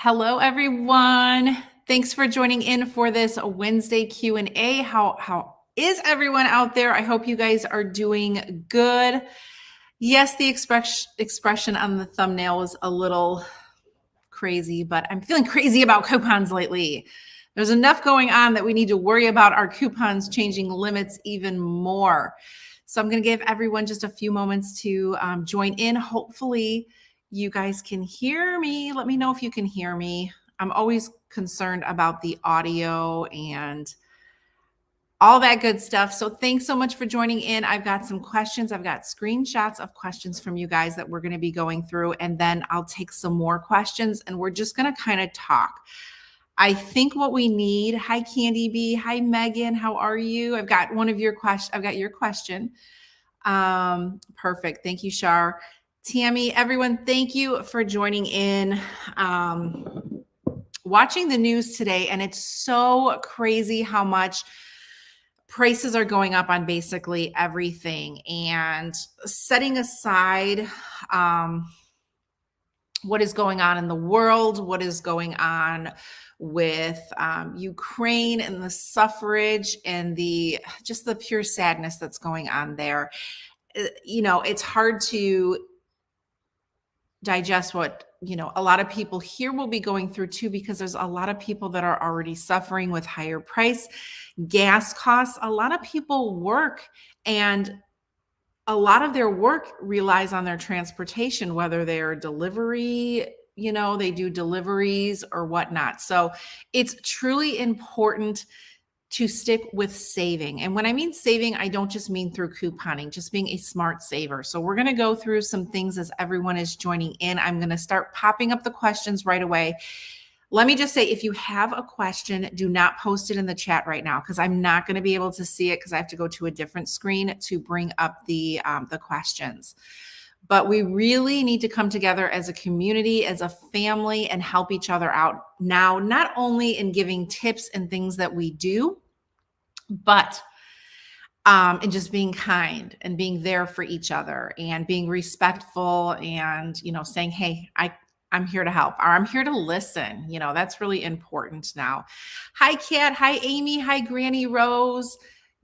Hello, everyone. Thanks for joining in for this Wednesday Q&A. How is everyone out there? I hope you guys are doing good. Yes, the expression on the thumbnail was a little crazy, but I'm feeling crazy about coupons lately. There's enough going on that we need to worry about our coupons changing limits even more. So I'm going to give everyone just a few moments to join in. Hopefully, you guys can hear me. Let me know if you can hear me. I'm always concerned about the audio and all that good stuff. So thanks so much for joining in. I've got some questions. I've got screenshots of questions from you guys that we're going to be going through, and then I'll take some more questions and we're just going to kind of talk. I think what we need, hi Candy B, hi Megan, how are you? I've got your question. Perfect. Thank you, Shar. Tammy, everyone, thank you for joining in. Watching the news today, and it's so crazy how much prices are going up on basically everything. And setting aside what is going on in the world, what is going on with Ukraine and the suffrage and just the pure sadness that's going on there. You know, it's hard to digest what, a lot of people here will be going through too, because there's a lot of people that are already suffering with higher price, gas costs. A lot of people work, and a lot of their work relies on their transportation, whether they're delivery, they do deliveries or whatnot. So it's truly important to stick with saving. And when I mean saving, I don't just mean through couponing, just being a smart saver. So we're going to go through some things as everyone is joining in. I'm going to start popping up the questions right away. Let me just say, if you have a question, do not post it in the chat right now, because I'm not going to be able to see it because I have to go to a different screen to bring up the questions. But we really need to come together as a community, as a family, and help each other out now, not only in giving tips and things that we do, but in just being kind and being there for each other and being respectful and, saying, hey, I'm here to help, or I'm here to listen. That's really important now. Hi, Kat. Hi, Amy. Hi, Granny Rose.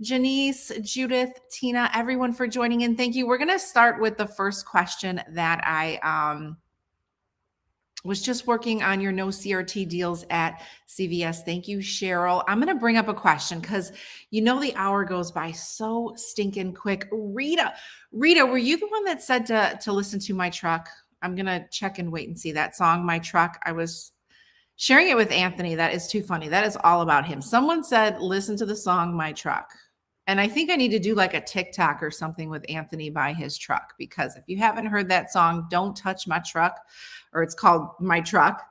Janice, Judith, Tina, everyone for joining in. Thank you. We're going to start with the first question that I was just working on your no CRT deals at CVS. Thank you, Cheryl. I'm going to bring up a question because the hour goes by so stinking quick. Rita, were you the one that said to listen to My Truck? I'm going to check and wait and see that song, My Truck. I was sharing it with Anthony. That is too funny. That is all about him. Someone said, listen to the song, My Truck. And I think I need to do like a TikTok or something with Anthony by his truck, because if you haven't heard that song, Don't Touch My Truck, or it's called My Truck,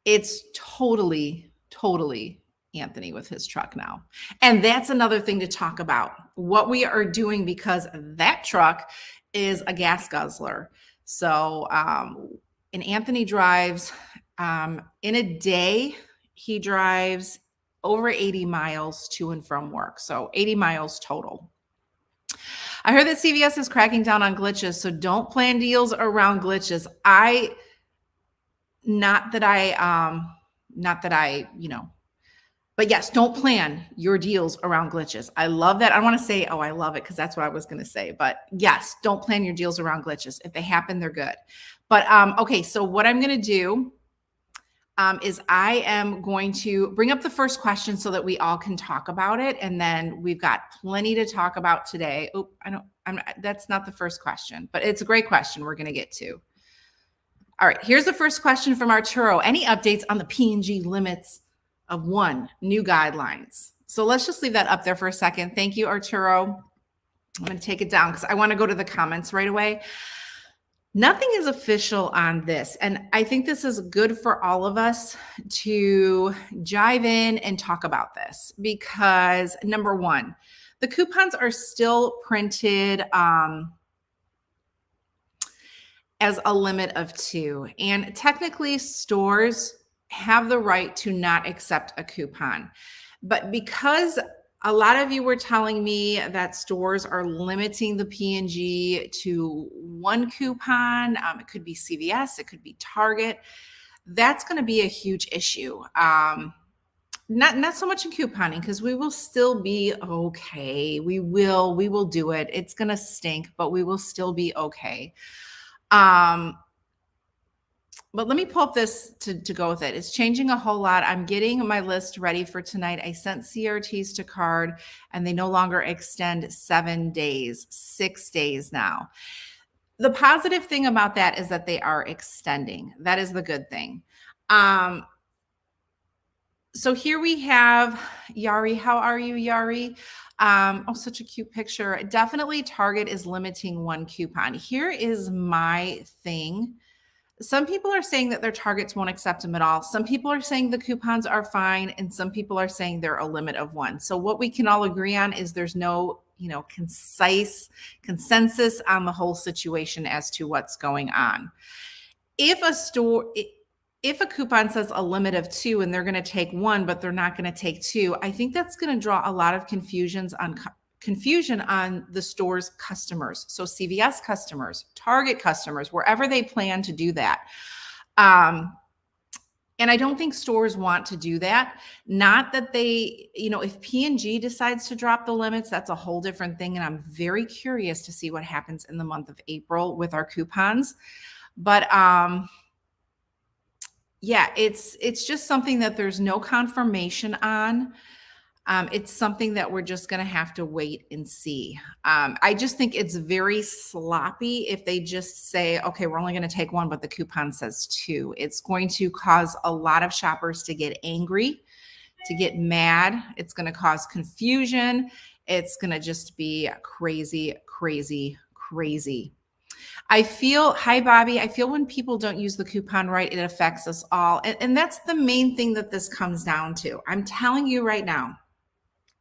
it's totally Anthony with his truck now. And that's another thing to talk about, what we are doing, because that truck is a gas guzzler. So, and Anthony drives, in a day, he drives over 80 miles to and from work. So 80 miles total. I heard that CVS is cracking down on glitches, so don't plan deals around glitches. But yes, don't plan your deals around glitches. I love that. I want to say, I love it, because that's what I was going to say. But yes, don't plan your deals around glitches. If they happen, they're good. But okay, so what I'm going to do is I am going to bring up the first question so that we all can talk about it. And then we've got plenty to talk about today. Oh, that's not the first question, but it's a great question we're going to get to. All right, here's the first question from Arturo. Any updates on the P&G limits of new guidelines? So let's just leave that up there for a second. Thank you, Arturo. I'm going to take it down because I want to go to the comments right away. Nothing is official on this. And I think this is good for all of us to dive in and talk about this, because number one, the coupons are still printed as a limit of 2. And technically, stores have the right to not accept a coupon. But because a lot of you were telling me that stores are limiting the P&G to 1 coupon. It could be CVS, it could be Target. that's going to be a huge issue. Not so much in couponing, because we will still be okay. We will do it. It's going to stink, but we will still be okay. But let me pull up this to go with it. It's changing a whole lot. I'm getting my list ready for tonight. I sent CRTs to card, and they no longer extend 7 days, 6 days now. The positive thing about that is that they are extending. That is the good thing. So here we have Yari. How are you, Yari? Oh, such a cute picture. Definitely Target is limiting one coupon. Here is my thing. Some people are saying that their Targets won't accept them at all. Some people are saying the coupons are fine, and some people are saying they're a limit of one. So what we can all agree on is there's no, concise consensus on the whole situation as to what's going on. If a coupon says a limit of 2 and they're going to take 1, but they're not going to take 2, I think that's going to draw a lot of confusion on the store's customers. So CVS customers, Target customers, wherever they plan to do that. And I don't think stores want to do that. Not that they, if P&G decides to drop the limits, that's a whole different thing. And I'm very curious to see what happens in the month of April with our coupons. But yeah, it's just something that there's no confirmation on. It's something that we're just going to have to wait and see. I just think it's very sloppy if they just say, okay, we're only going to take 1, but the coupon says 2. It's going to cause a lot of shoppers to get angry, to get mad. It's going to cause confusion. It's going to just be crazy, crazy, crazy. Hi, Bobby. I feel when people don't use the coupon right, it affects us all. And that's the main thing that this comes down to. I'm telling you right now.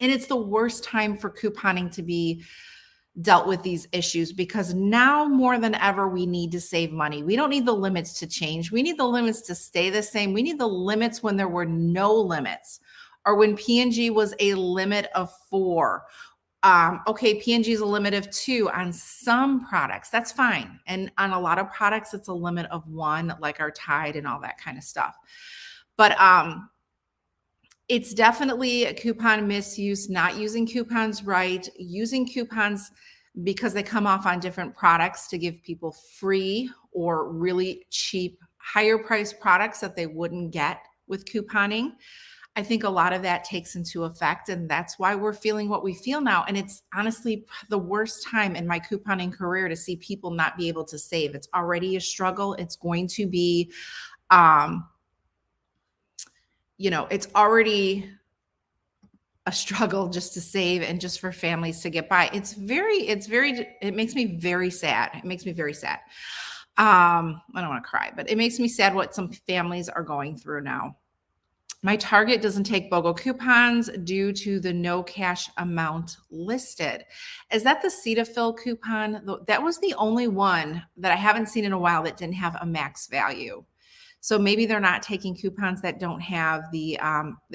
And it's the worst time for couponing to be dealt with these issues, because now more than ever, we need to save money. We don't need the limits to change. We need the limits to stay the same. We need the limits when there were no limits, or when P&G was a limit of 4. Okay, P&G is a limit of 2 on some products. That's fine. And on a lot of products, it's a limit of 1, like our Tide and all that kind of stuff. But it's definitely a coupon misuse, not using coupons right, using coupons because they come off on different products to give people free or really cheap, higher priced products that they wouldn't get with couponing. I think a lot of that takes into effect, and that's why we're feeling what we feel now. And it's honestly the worst time in my couponing career to see people not be able to save. It's already a struggle. It's going to be, it's already a struggle just to save and just for families to get by. It makes me very sad. It makes me very sad. I don't want to cry, but it makes me sad what some families are going through now. My Target doesn't take BOGO coupons due to the no cash amount listed. Is that the Cetaphil coupon? That was the only one that I haven't seen in a while that didn't have a max value. So maybe they're not taking coupons that don't have the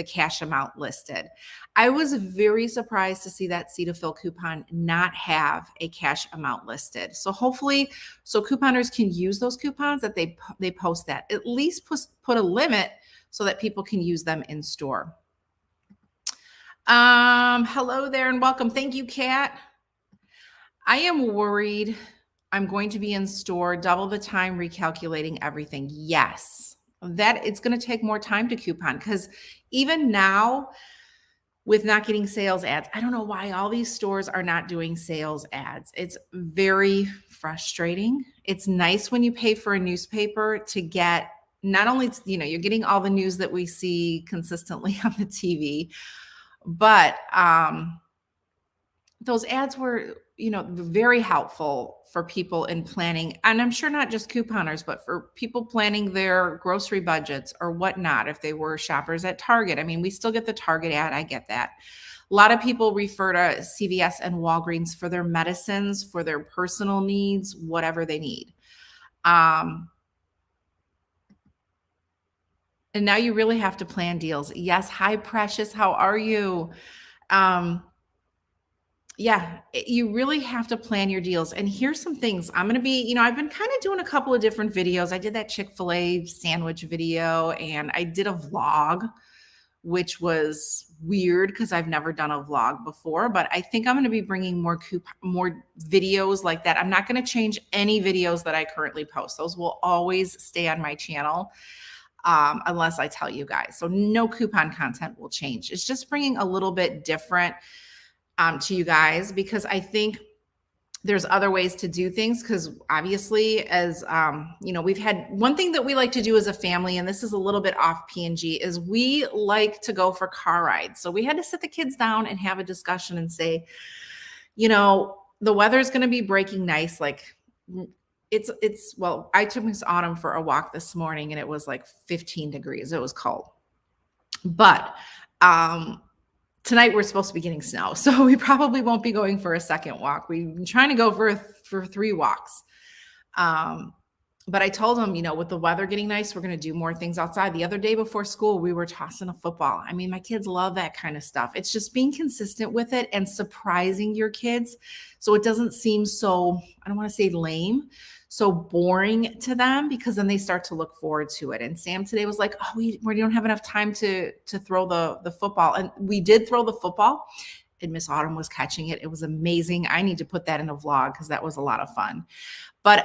cash amount listed. I was very surprised to see that Cetaphil coupon not have a cash amount listed. So hopefully, couponers can use those coupons that they post that. At least put a limit so that people can use them in store. Hello there and welcome. Thank you, Kat. I am worried I'm going to be in store double the time recalculating everything. Yes, that it's going to take more time to coupon, because even now with not getting sales ads, I don't know why all these stores are not doing sales ads. It's very frustrating. It's nice when you pay for a newspaper to get not only, you're getting all the news that we see consistently on the TV, but those ads were, very helpful for people in planning. And I'm sure not just couponers, but for people planning their grocery budgets or whatnot, if they were shoppers at Target. I mean, we still get the Target ad. I get that. A lot of people refer to CVS and Walgreens for their medicines, for their personal needs, whatever they need. And now you really have to plan deals. Yes. Hi, Precious. How are you? Yeah, you really have to plan your deals. And here's some things I'm going to be, I've been kind of doing a couple of different videos. I did that Chick-fil-A sandwich video and I did a vlog, which was weird because I've never done a vlog before, but I think I'm going to be bringing more videos like that. I'm not going to change any videos that I currently post. Those will always stay on my channel. Unless I tell you guys. So no coupon content will change. It's just bringing a little bit different to you guys, because I think there's other ways to do things. Because obviously, as we've had one thing that we like to do as a family, and this is a little bit off P&G, is we like to go for car rides. So we had to sit the kids down and have a discussion and say, the weather's going to be breaking nice. Like well, I took Miss Autumn for a walk this morning and it was like 15 degrees. It was cold. But tonight we're supposed to be getting snow. So we probably won't be going for a second walk. We've been trying to go for 3 walks. But I told him, with the weather getting nice, we're going to do more things outside. The other day before school, we were tossing a football. I mean, my kids love that kind of stuff. It's just being consistent with it and surprising your kids so it doesn't seem so, I don't want to say lame, so boring to them, because then they start to look forward to it. And Sam today was like, oh, we don't have enough time to throw the football. And we did throw the football and Miss Autumn was catching it. It was amazing. I need to put that in a vlog because that was a lot of fun. But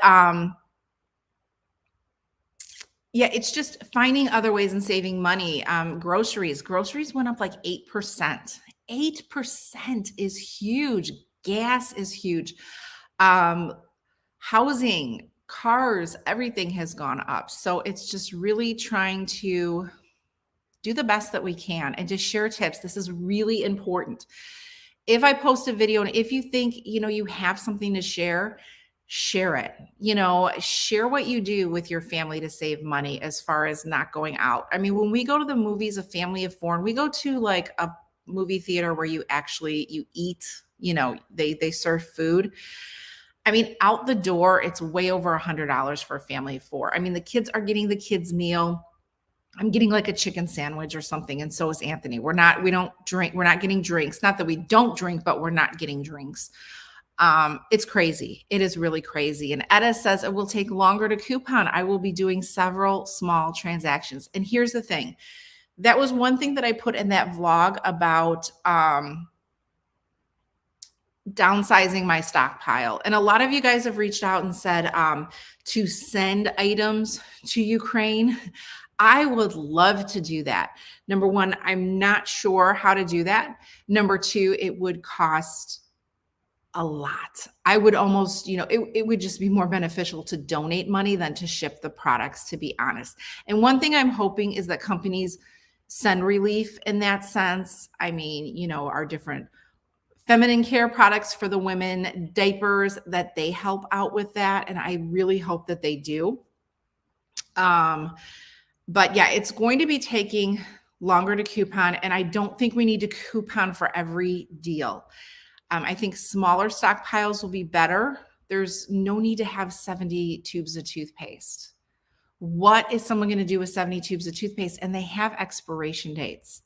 yeah, it's just finding other ways and saving money. Groceries went up like 8%. 8% is huge. Gas is huge. Housing, cars, everything has gone up. So it's just really trying to do the best that we can and just share tips. This is really important. If I post a video and if you think, you have something to share it, share what you do with your family to save money as far as not going out. I mean, when we go to the movies, a family of 4, and we go to like a movie theater where you eat, they serve food. I mean, out the door, it's way over $100 for a family of 4. I mean, the kids are getting the kids' meal. I'm getting like a chicken sandwich or something. And so is Anthony. We don't drink. We're not getting drinks. Not that we don't drink, but we're not getting drinks. It's crazy. It is really crazy. And Etta says it will take longer to coupon. I will be doing several small transactions. And here's the thing. That was one thing that I put in that vlog about downsizing my stockpile. And a lot of you guys have reached out and said to send items to Ukraine. I would love to do that. Number one, I'm not sure how to do that. Number two, it would cost a lot. I would almost, it would just be more beneficial to donate money than to ship the products, to be honest. And one thing I'm hoping is that companies send relief in that sense. I mean, our different feminine care products for the women, diapers, that they help out with that. And I really hope that they do. But yeah, it's going to be taking longer to coupon. And I don't think we need to coupon for every deal. I think smaller stockpiles will be better. There's no need to have 70 tubes of toothpaste. What is someone going to do with 70 tubes of toothpaste? And they have expiration dates.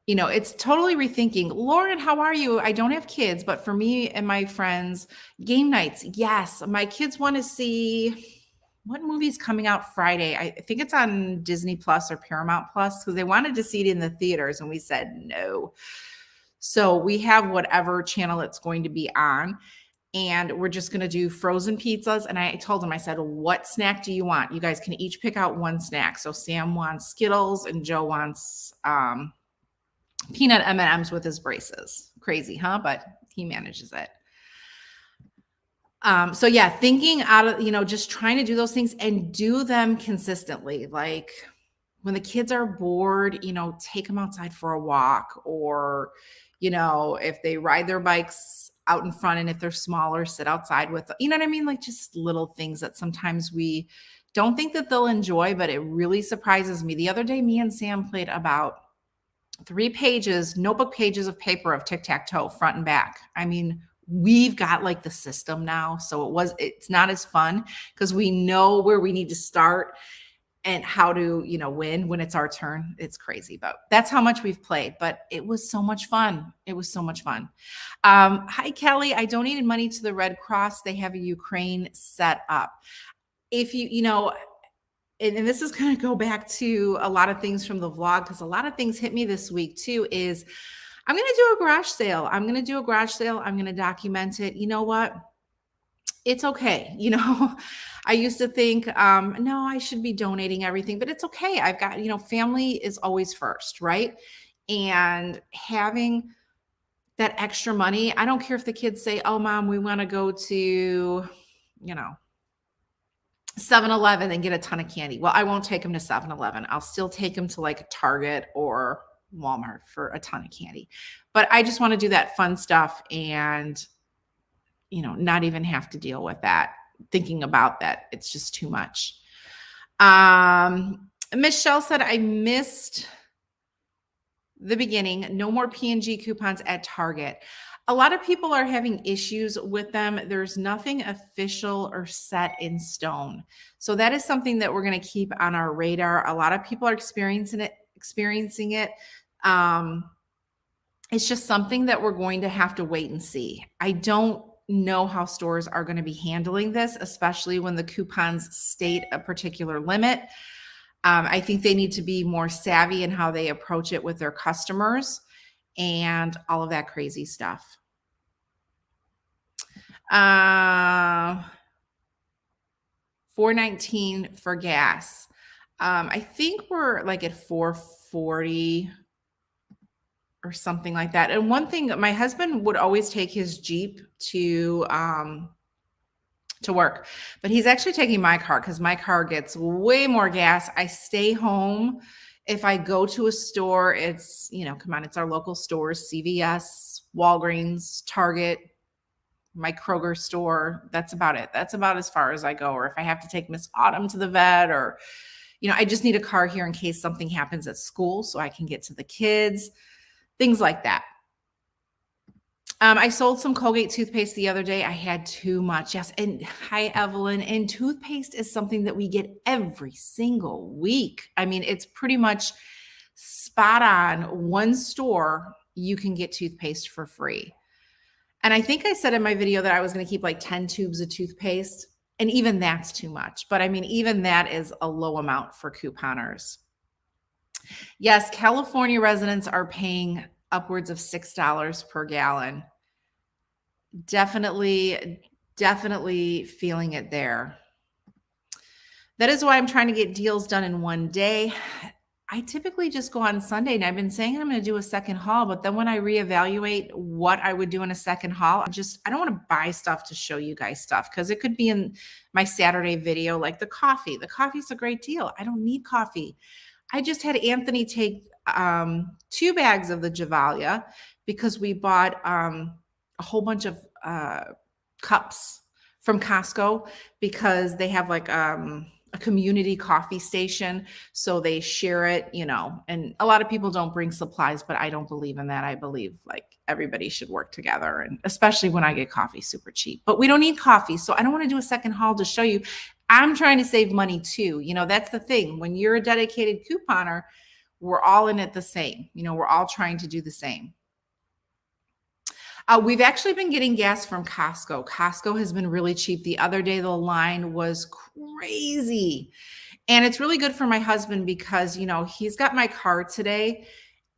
It's totally rethinking. Lauren, how are you? I don't have kids, but for me and my friends, game nights. Yes, my kids want to see what movie's coming out Friday. I think it's on Disney Plus or Paramount Plus, because they wanted to see it in the theaters and we said no. So we have whatever channel it's going to be on, and we're just going to do frozen pizzas. And I told them, I said, what snack do you want? You guys can each pick out one snack. So Sam wants Skittles and Joe wants peanut M&Ms with his braces. Crazy, huh? But he manages it. So yeah, thinking out of, just trying to do those things and do them consistently. Like when the kids are bored, take them outside for a walk, or, if they ride their bikes out in front, and if they're smaller, sit outside with, you know what I mean? Like just little things that sometimes we don't think that they'll enjoy, but it really surprises me. The other day, me and Sam played about 3 pages, notebook pages of paper of tic-tac-toe, front and back. I mean, we've got like the system now. So it's not as fun because we know where we need to start and how to, win when it's our turn. It's crazy, but that's how much we've played. But it was so much fun. It was so much fun. Hi, Kelly. I donated money to the Red Cross. They have a Ukraine set up. If and this is going to go back to a lot of things from the vlog, because a lot of things hit me this week too, is I'm going to do a garage sale. I'm going to document it. You know what? It's okay. I used to think, no, I should be donating everything, but it's okay. I've got, family is always first, right? And having that extra money, I don't care if the kids say, oh, mom, we want to go to, 7-Eleven and get a ton of candy. Well, I won't take them to 7-Eleven. I'll still take them to like Target or Walmart for a ton of candy. But I just want to do that fun stuff and, not even have to deal with that. Thinking about that, it's just too much. Michelle said, I missed the beginning. No more P&G coupons at Target. A lot of people are having issues with them. There's nothing official or set in stone. So that is something that we're going to keep on our radar. A lot of people are experiencing it. It's just something that we're going to have to wait and see. I don't know how stores are going to be handling this, especially when the coupons state a particular limit. I think they need to be more savvy in how they approach it with their customers and all of that crazy stuff. $4.19 for gas. I think we're like at $4.40 or something like that. And one thing, my husband would always take his Jeep to work, but he's actually taking my car because my car gets way more gas. I stay home. If I go to a store, it's, it's our local stores, CVS, Walgreens, Target, my Kroger store. That's about it. That's about as far as I go. Or if I have to take Miss Autumn to the vet, or, I just need a car here in case something happens at school so I can get to the kids, things like that. I sold some Colgate toothpaste the other day. I had too much. Yes. And hi, Evelyn. And toothpaste is something that we get every single week. I mean, it's pretty much spot on. One store, you can get toothpaste for free. And I think I said in my video that I was going to keep like 10 tubes of toothpaste. And even that's too much. But I mean, even that is a low amount for couponers. Yes, California residents are paying upwards of $6 per gallon. Definitely feeling it there. That is why I'm trying to get deals done in one day. I typically just go on Sunday, and I've been saying I'm going to do a second haul, but then when I reevaluate what I would do in a second haul, I don't want to buy stuff to show you guys stuff, because it could be in my Saturday video, like the coffee. The coffee's a great deal. I don't need coffee. I just had Anthony take 2 bags of the Javalia because we bought a whole bunch of cups from Costco, because they have like a community coffee station. So they share it, and a lot of people don't bring supplies, but I don't believe in that. I believe like everybody should work together, and especially when I get coffee super cheap, but we don't need coffee. So I don't want to do a second haul to show you. I'm trying to save money too. That's the thing. When you're a dedicated couponer, we're all in it the same. We're all trying to do the same. We've actually been getting gas from Costco. Costco has been really cheap. The other day, the line was crazy. And it's really good for my husband because, he's got my car today.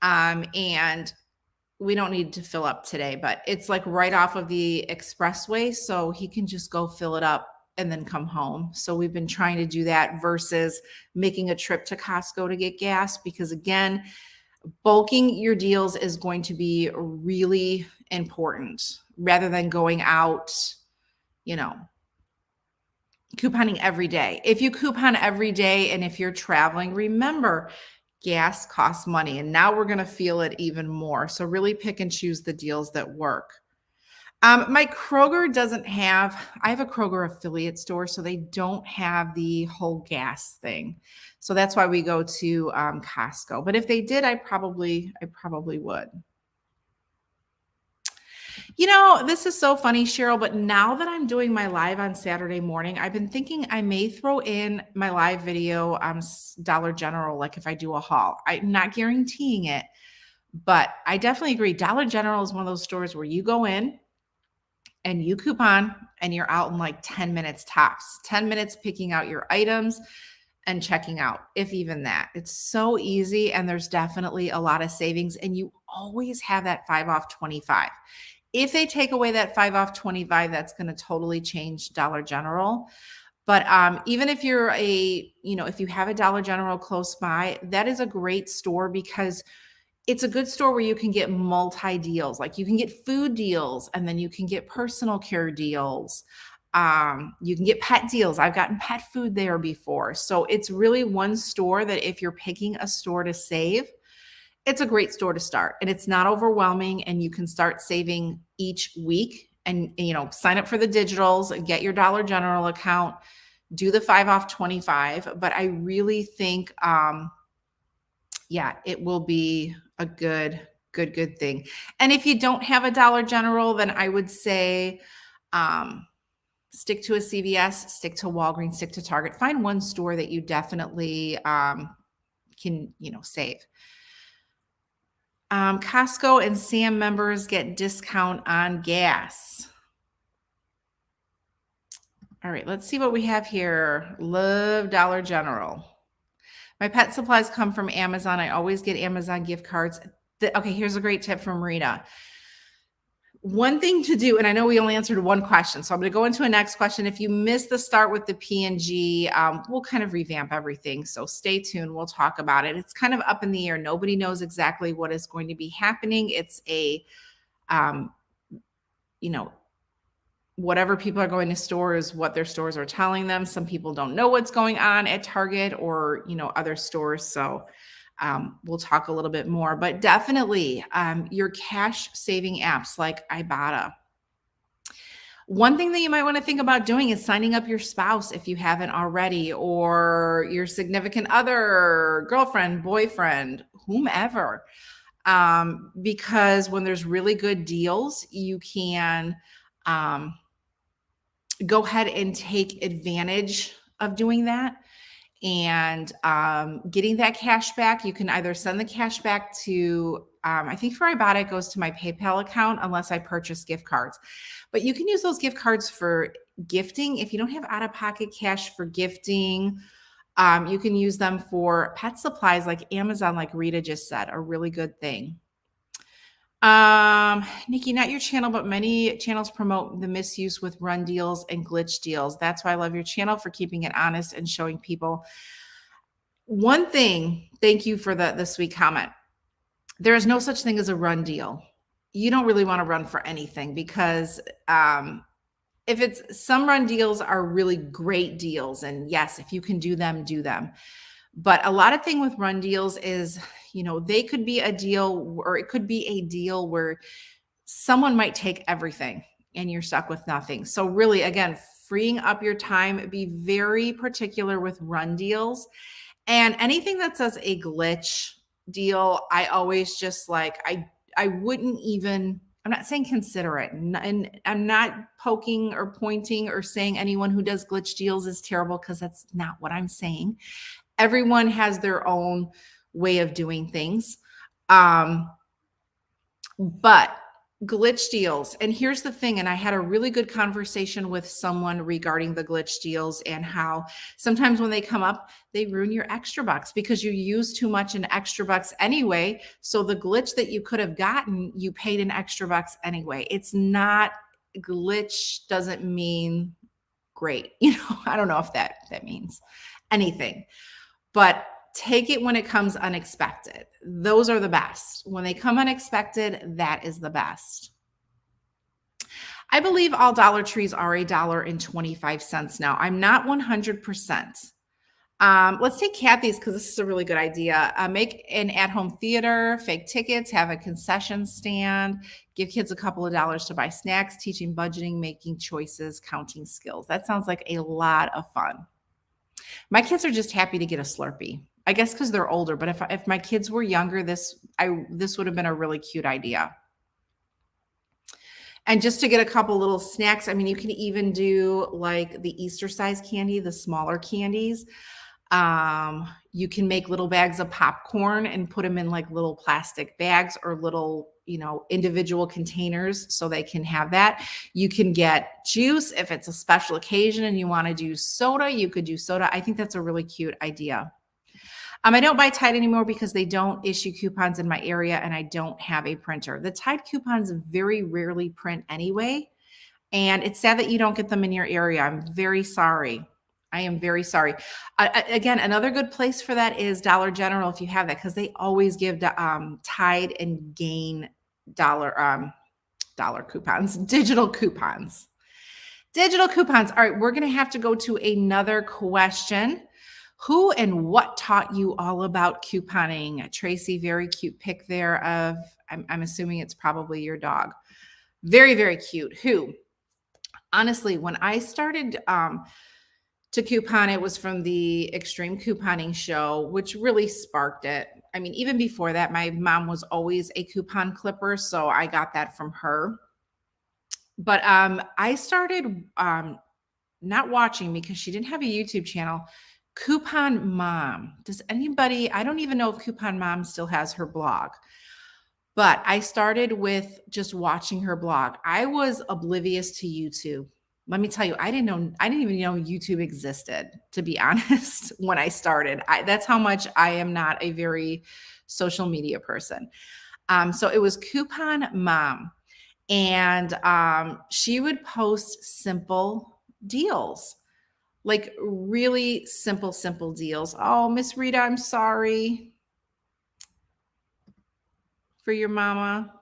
And we don't need to fill up today, but it's like right off of the expressway. So he can just go fill it up and then come home. So we've been trying to do that versus making a trip to Costco to get gas, because again, bulking your deals is going to be really important rather than going out, couponing every day. If you coupon every day and if you're traveling, remember, gas costs money, and now we're going to feel it even more. So really pick and choose the deals that work. My Kroger doesn't have, I have a Kroger affiliate store, so they don't have the whole gas thing. So that's why we go to Costco. But if they did, I probably would. You know, this is so funny, Cheryl, but now that I'm doing my live on Saturday morning, I've been thinking I may throw in my live video on Dollar General, like if I do a haul. I'm not guaranteeing it, but I definitely agree. Dollar General is one of those stores where you go in and you coupon and you're out in like 10 minutes tops, 10 minutes picking out your items and checking out, if even that. It's so easy and there's definitely a lot of savings and you always have that 5 off 25. If they take away that 5 off 25, that's going to totally change Dollar General. But even if you're if you have a Dollar General close by, that is a great store because it's a good store where you can get multi deals. Like you can get food deals and then you can get personal care deals. You can get pet deals. I've gotten pet food there before. So it's really one store that if you're picking a store to save, it's a great store to start and it's not overwhelming and you can start saving each week and sign up for the digitals and get your Dollar General account, do the 5 off 25. But I really think, it will be a good thing. And if you don't have a Dollar General, then I would say, stick to a CVS, stick to Walgreens, stick to Target, find one store that you definitely, can, save. Costco and Sam members get discount on gas. All right, let's see what we have here. Love Dollar General. My pet supplies come from Amazon. I always get Amazon gift cards. Okay, here's a great tip from Rita. One thing to do, and I know we only answered one question, so I'm going to go into a next question. If you missed the start with the P&G, we'll kind of revamp everything. So stay tuned. We'll talk about it. It's kind of up in the air. Nobody knows exactly what is going to be happening. It's a, whatever people are going to stores, what their stores are telling them. Some people don't know what's going on at Target or, other stores. So we'll talk a little bit more, but definitely your cash saving apps like Ibotta. One thing that you might want to think about doing is signing up your spouse if you haven't already, or your significant other, girlfriend, boyfriend, whomever. Because when there's really good deals, you can go ahead and take advantage of doing that. And getting that cash back, you can either send the cash back to, I think for Ibotta, it goes to my PayPal account unless I purchase gift cards. But you can use those gift cards for gifting. If you don't have out-of-pocket cash for gifting, you can use them for pet supplies like Amazon, like Rita just said, a really good thing. Nikki, not your channel, but many channels promote the misuse with run deals and glitch deals. That's why I love your channel, for keeping it honest and showing people. One thing, thank you for the sweet comment. There is no such thing as a run deal. You don't really want to run for anything because if it's, some run deals are really great deals. And yes, if you can do them, do them. But a lot of thing with run deals is, they could be a deal, or it could be a deal where someone might take everything and you're stuck with nothing. So really, again, freeing up your time, be very particular with run deals. And anything that says a glitch deal, I always just I wouldn't even, I'm not saying consider it. And I'm not poking or pointing or saying anyone who does glitch deals is terrible, because that's not what I'm saying. Everyone has their own way of doing things. But glitch deals, and here's the thing, and I had a really good conversation with someone regarding the glitch deals and how sometimes when they come up, they ruin your extra bucks because you use too much in extra bucks anyway. So the glitch that you could have gotten, you paid in extra bucks anyway. It's not, glitch doesn't mean great. I don't know if that means anything. But take it when it comes unexpected. Those are the best. When they come unexpected, that is the best. I believe all Dollar Trees are $1.25 now. I'm not 100%. Let's take Kathy's, because this is a really good idea. Make an at-home theater, fake tickets, have a concession stand, give kids a couple of dollars to buy snacks, teaching budgeting, making choices, counting skills. That sounds like a lot of fun. My kids are just happy to get a Slurpee, I guess, because they're older. But if my kids were younger, this would have been a really cute idea. And just to get a couple little snacks, I mean, you can even do like the Easter size candy, the smaller candies. You can make little bags of popcorn and put them in like little plastic bags or little, individual containers so they can have that. You can get juice if it's a special occasion and you want to do soda, you could do soda. I think that's a really cute idea. I don't buy Tide anymore because they don't issue coupons in my area and I don't have a printer. The Tide coupons very rarely print anyway. And it's sad that you don't get them in your area. I'm very sorry. I am very sorry. Again, another good place for that is Dollar General if you have that, because they always give Tide and Gain dollar coupons, digital coupons. Digital coupons. All right, we're going to have to go to another question. Who and what taught you all about couponing? Tracy, very cute pic there of, I'm assuming it's probably your dog. Very, very cute. Who? Honestly, when I started to coupon, it was from the Extreme Couponing Show, which really sparked it. I mean, even before that, my mom was always a coupon clipper, so I got that from her. But I started not watching because she didn't have a YouTube channel. Coupon Mom. Does anybody, I don't even know if Coupon Mom still has her blog, but I started with just watching her blog. I was oblivious to YouTube. Let me tell you, I didn't even know YouTube existed, to be honest, when I started. That's how much I am not a very social media person. So it was Coupon Mom. And she would post simple deals. Like really simple deals. Oh, Miss Rita, I'm sorry for your mama.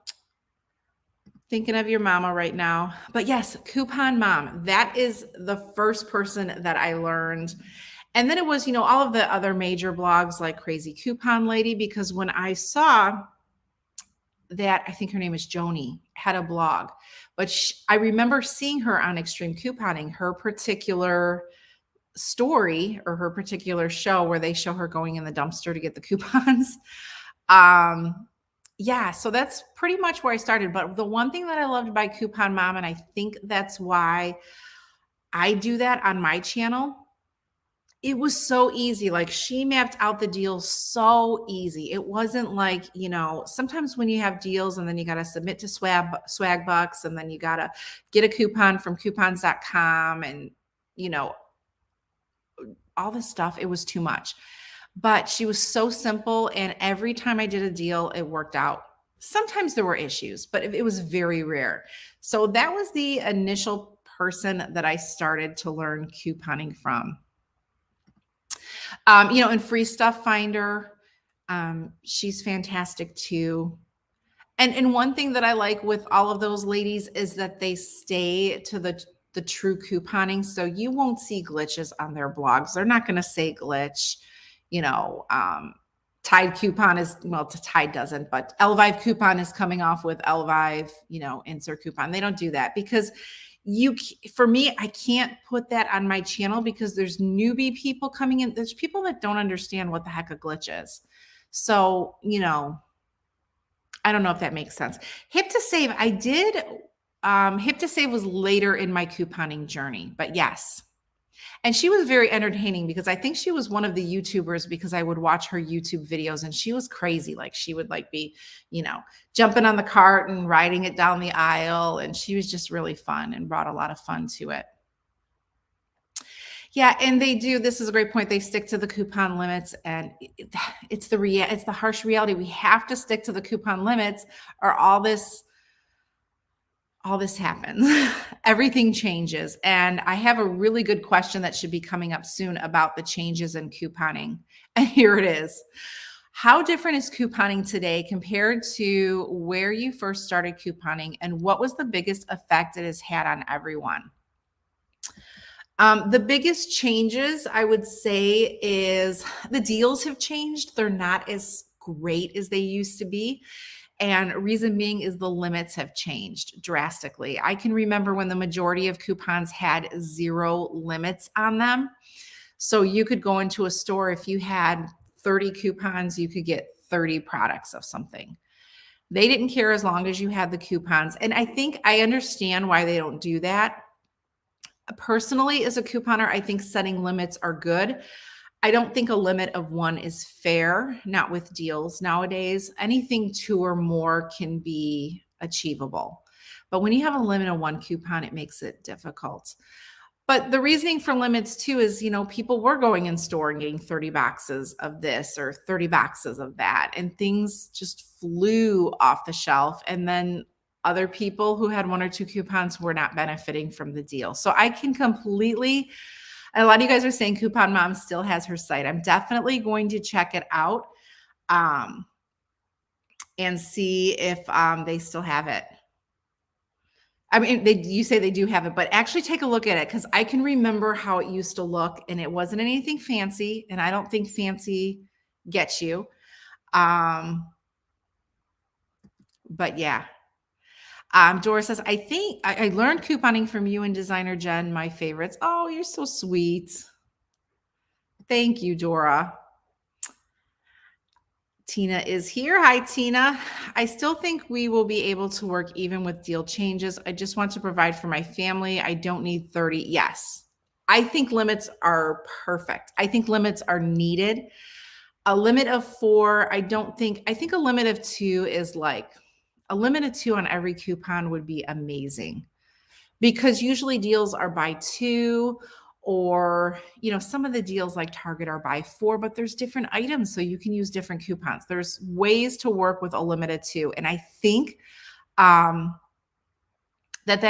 Thinking of your mama right now. But yes, Coupon Mom. That is the first person that I learned. And then it was, all of the other major blogs like Crazy Coupon Lady, because when I saw that, I think her name is Joni, had a blog. But I remember seeing her on Extreme Couponing, her particular story or her particular show where they show her going in the dumpster to get the coupons. Yeah, so that's pretty much where I started. But the one thing that I loved by Coupon Mom, and I think that's why I do that on my channel, it was so easy. Like she mapped out the deals so easy. It wasn't like, sometimes when you have deals and then you got to submit to swag bucks and then you got to get a coupon from coupons.com and, all this stuff, it was too much. But she was so simple. And every time I did a deal, it worked out. Sometimes there were issues, but it was very rare. So that was the initial person that I started to learn couponing from. And Free Stuff Finder, she's fantastic too. And one thing that I like with all of those ladies is that they stay to the true couponing. So you won't see glitches on their blogs. They're not going to say glitch, Tide coupon is, well, Tide doesn't, but Elvive coupon is coming off with Elvive, insert coupon. They don't do that because for me, I can't put that on my channel because there's newbie people coming in. There's people that don't understand what the heck a glitch is. So, I don't know if that makes sense. Hip to Save, I did. Hip to Save was later in my couponing journey, but yes. And she was very entertaining because I think she was one of the YouTubers because I would watch her YouTube videos and she was crazy. Like she would be, jumping on the cart and riding it down the aisle. And she was just really fun and brought a lot of fun to it. Yeah, and they do. This is a great point. They stick to the coupon limits, and it's the harsh reality. We have to stick to the coupon limits, or all this happens. Everything changes. And I have a really good question that should be coming up soon about the changes in couponing. And here it is. How different is couponing today compared to where you first started couponing, and what was the biggest effect it has had on everyone? The biggest changes, I would say, is the deals have changed. They're not as great as they used to be. And reason being is the limits have changed drastically. I can remember when the majority of coupons had 0 limits on them. So you could go into a store, if you had 30 coupons, you could get 30 products of something. They didn't care as long as you had the coupons. And I think I understand why they don't do that. Personally, as a couponer, I think setting limits are good. I don't think a limit of one is fair, not with deals nowadays. Anything two or more can be achievable. But when you have a limit of one coupon, it makes it difficult. But the reasoning for limits too is, people were going in store and getting 30 boxes of this or 30 boxes of that, and things just flew off the shelf. And then other people who had one or two coupons were not benefiting from the deal. So I can completely, a lot of you guys are saying Coupon Mom still has her site. I'm definitely going to check it out and see if they still have it. I mean, you say they do have it, but actually take a look at it, because I can remember how it used to look, and it wasn't anything fancy, and I don't think fancy gets you. But yeah. Dora says, I think I learned couponing from you and designer Jen, my favorites. Oh, you're so sweet. Thank you, Dora. Tina is here. Hi, Tina. I still think we will be able to work even with deal changes. I just want to provide for my family. I don't need 30. Yes. I think limits are perfect. I think limits are needed. A limit of 4, I think a limit of 2 is like, a limit of 2 on every coupon would be amazing, because usually deals are buy 2, or, some of the deals like Target are buy 4, but there's different items, so you can use different coupons. There's ways to work with a limit of 2. And I think that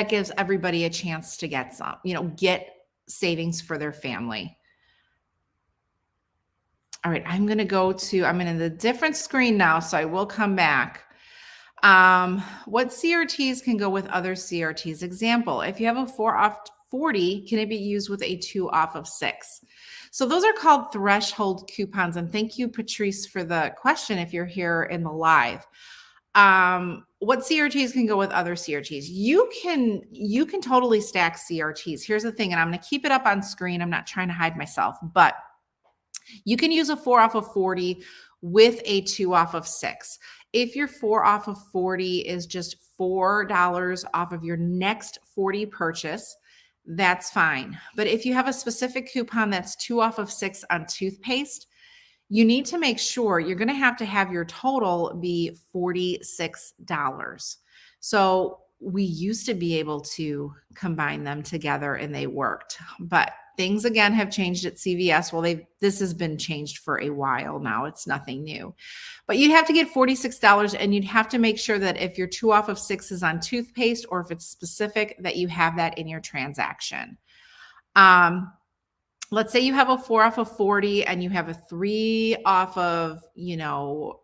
gives everybody a chance to get some, get savings for their family. All right, I'm in a different screen now, so I will come back. What CRTs can go with other CRTs? Example, if you have a 4 off 40, can it be used with a 2 off of 6? So those are called threshold coupons. And thank you, Patrice, for the question if you're here in the live. What CRTs can go with other CRTs? You can totally stack CRTs. Here's the thing, and I'm going to keep it up on screen. I'm not trying to hide myself, but you can use a 4 off of 40 with a 2 off of 6. If your 4 off of 40 is just $4 off of your next 40 purchase, that's fine. But if you have a specific coupon that's 2 off of 6 on toothpaste, you need to make sure you're going to have your total be $46. So we used to be able to combine them together and they worked, but things again have changed at CVS. Well, this has been changed for a while now. It's nothing new, but you'd have to get $46, and you'd have to make sure that if your 2 off of 6 is on toothpaste, or if it's specific, that you have that in your transaction. Let's say you have a 4 off of 40 and you have a 3 off of,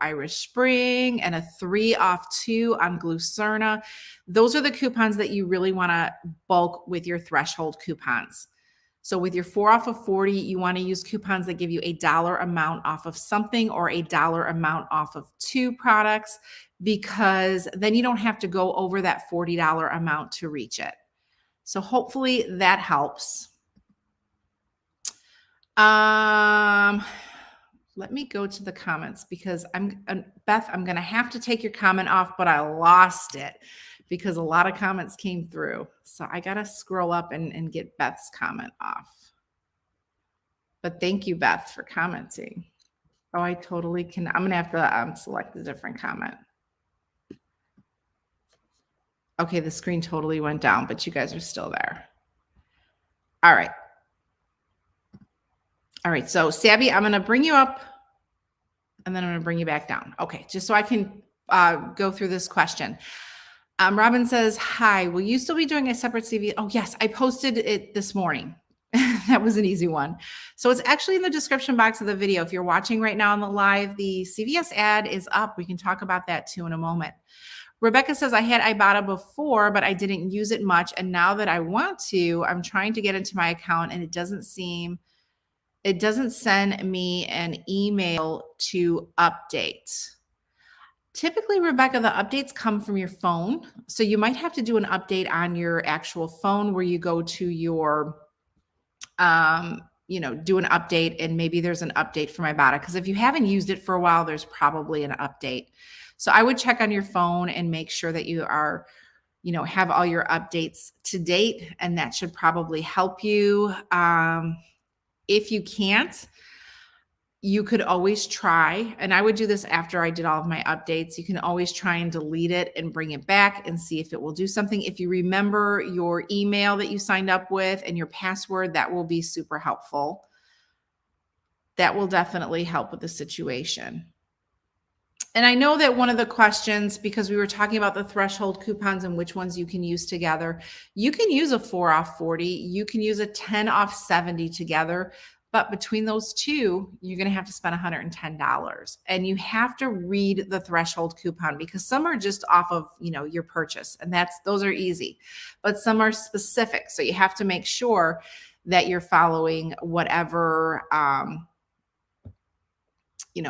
Irish Spring, and a 3 off 2 on Glucerna. Those are the coupons that you really want to bulk with your threshold coupons. So with your 4 off of 40, you want to use coupons that give you a dollar amount off of something, or a dollar amount off of 2 products, because then you don't have to go over that $40 amount to reach it. So hopefully that helps. Let me go to the comments, because Beth, I'm going to have to take your comment off, but I lost it because a lot of comments came through. So I got to scroll up and get Beth's comment off. But thank you, Beth, for commenting. Oh, I totally can. I'm going to have to select a different comment. Okay, the screen totally went down, but you guys are still there. All right. All right, so Sabby, I'm going to bring you up, and then I'm going to bring you back down. Okay, just so I can go through this question. Robin says, hi, will you still be doing a separate CV? Oh, yes, I posted it this morning. That was an easy one. So it's actually in the description box of the video. If you're watching right now on the live, the CVS ad is up. We can talk about that too in a moment. Rebecca says, I had Ibotta before, but I didn't use it much. And now that I want to, I'm trying to get into my account, and it doesn't send me an email to update. Typically, Rebecca, the updates come from your phone. So you might have to do an update on your actual phone, where you go to your, do an update, and maybe there's an update for Ibotta. Because if you haven't used it for a while, there's probably an update. So I would check on your phone and make sure that you are, have all your updates to date, and that should probably help you. If you can't, you could always try, and I would do this after I did all of my updates. You can always try and delete it and bring it back and see if it will do something. If you remember your email that you signed up with and your password, that will be super helpful. That will definitely help with the situation. And I know that one of the questions, because we were talking about the threshold coupons and which ones you can use together, you can use a 4 off 40, you can use a 10 off 70 together. But between those two, you're going to have to spend $110. And you have to read the threshold coupon, because some are just off of, your purchase, and those are easy, but some are specific. So you have to make sure that you're following whatever,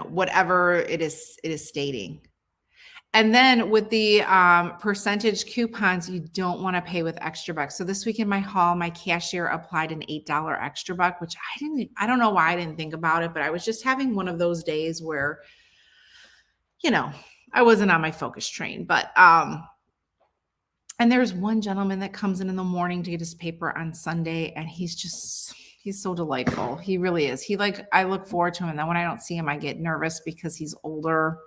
whatever it is stating. And then with the percentage coupons, you don't want to pay with extra bucks. So this week in my haul, my cashier applied an $8 extra buck, which I don't know why I didn't think about it, but I was just having one of those days where, I wasn't on my focus train. But and there's one gentleman that comes in the morning to get his paper on Sunday, and he's so delightful. He really is. I look forward to him. And then when I don't see him, I get nervous because he's older.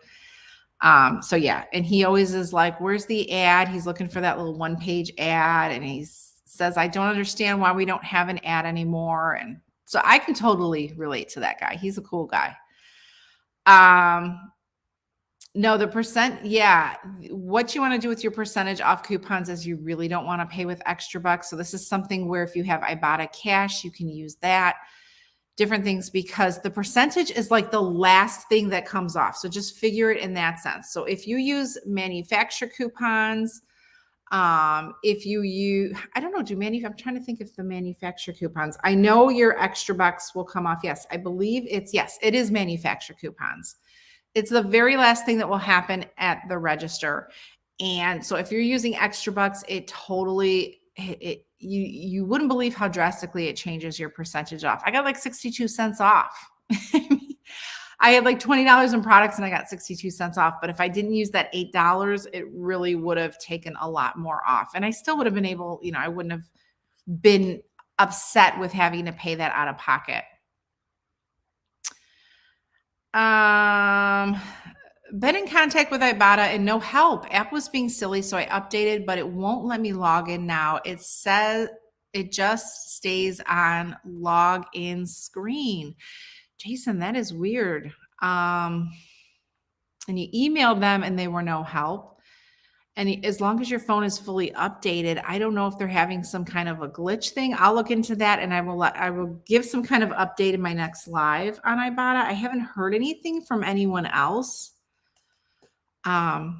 So yeah, and he always is like, where's the ad? He's looking for that little 1-page ad. And he says, I don't understand why we don't have an ad anymore. And so I can totally relate to that guy. He's a cool guy. No, the percent. Yeah. What you want to do with your percentage off coupons is you really don't want to pay with extra bucks. So this is something where if you have Ibotta Cash, you can use that. Different things, because the percentage is like the last thing that comes off. So just figure it in that sense. So if you use manufacturer coupons, if you use, I don't know, I'm trying to think if the manufacturer coupons, I know your extra bucks will come off. Yes, I believe it is manufacturer coupons. It's the very last thing that will happen at the register. And so if you're using extra bucks, you wouldn't believe how drastically it changes your percentage off. I got like 62 cents off. I had like $20 in products and I got 62 cents off. But if I didn't use that $8, it really would have taken a lot more off. And I still would have been able, I wouldn't have been upset with having to pay that out of pocket. Been in contact with Ibotta and no help. App was being silly, so I updated, but it won't let me log in now. It says it just stays on login screen. Jason, that is weird. And you emailed them and they were no help. And as long as your phone is fully updated, I don't know if they're having some kind of a glitch thing. I'll look into that, and I will give some kind of update in my next live on Ibotta. I haven't heard anything from anyone else. Yeah,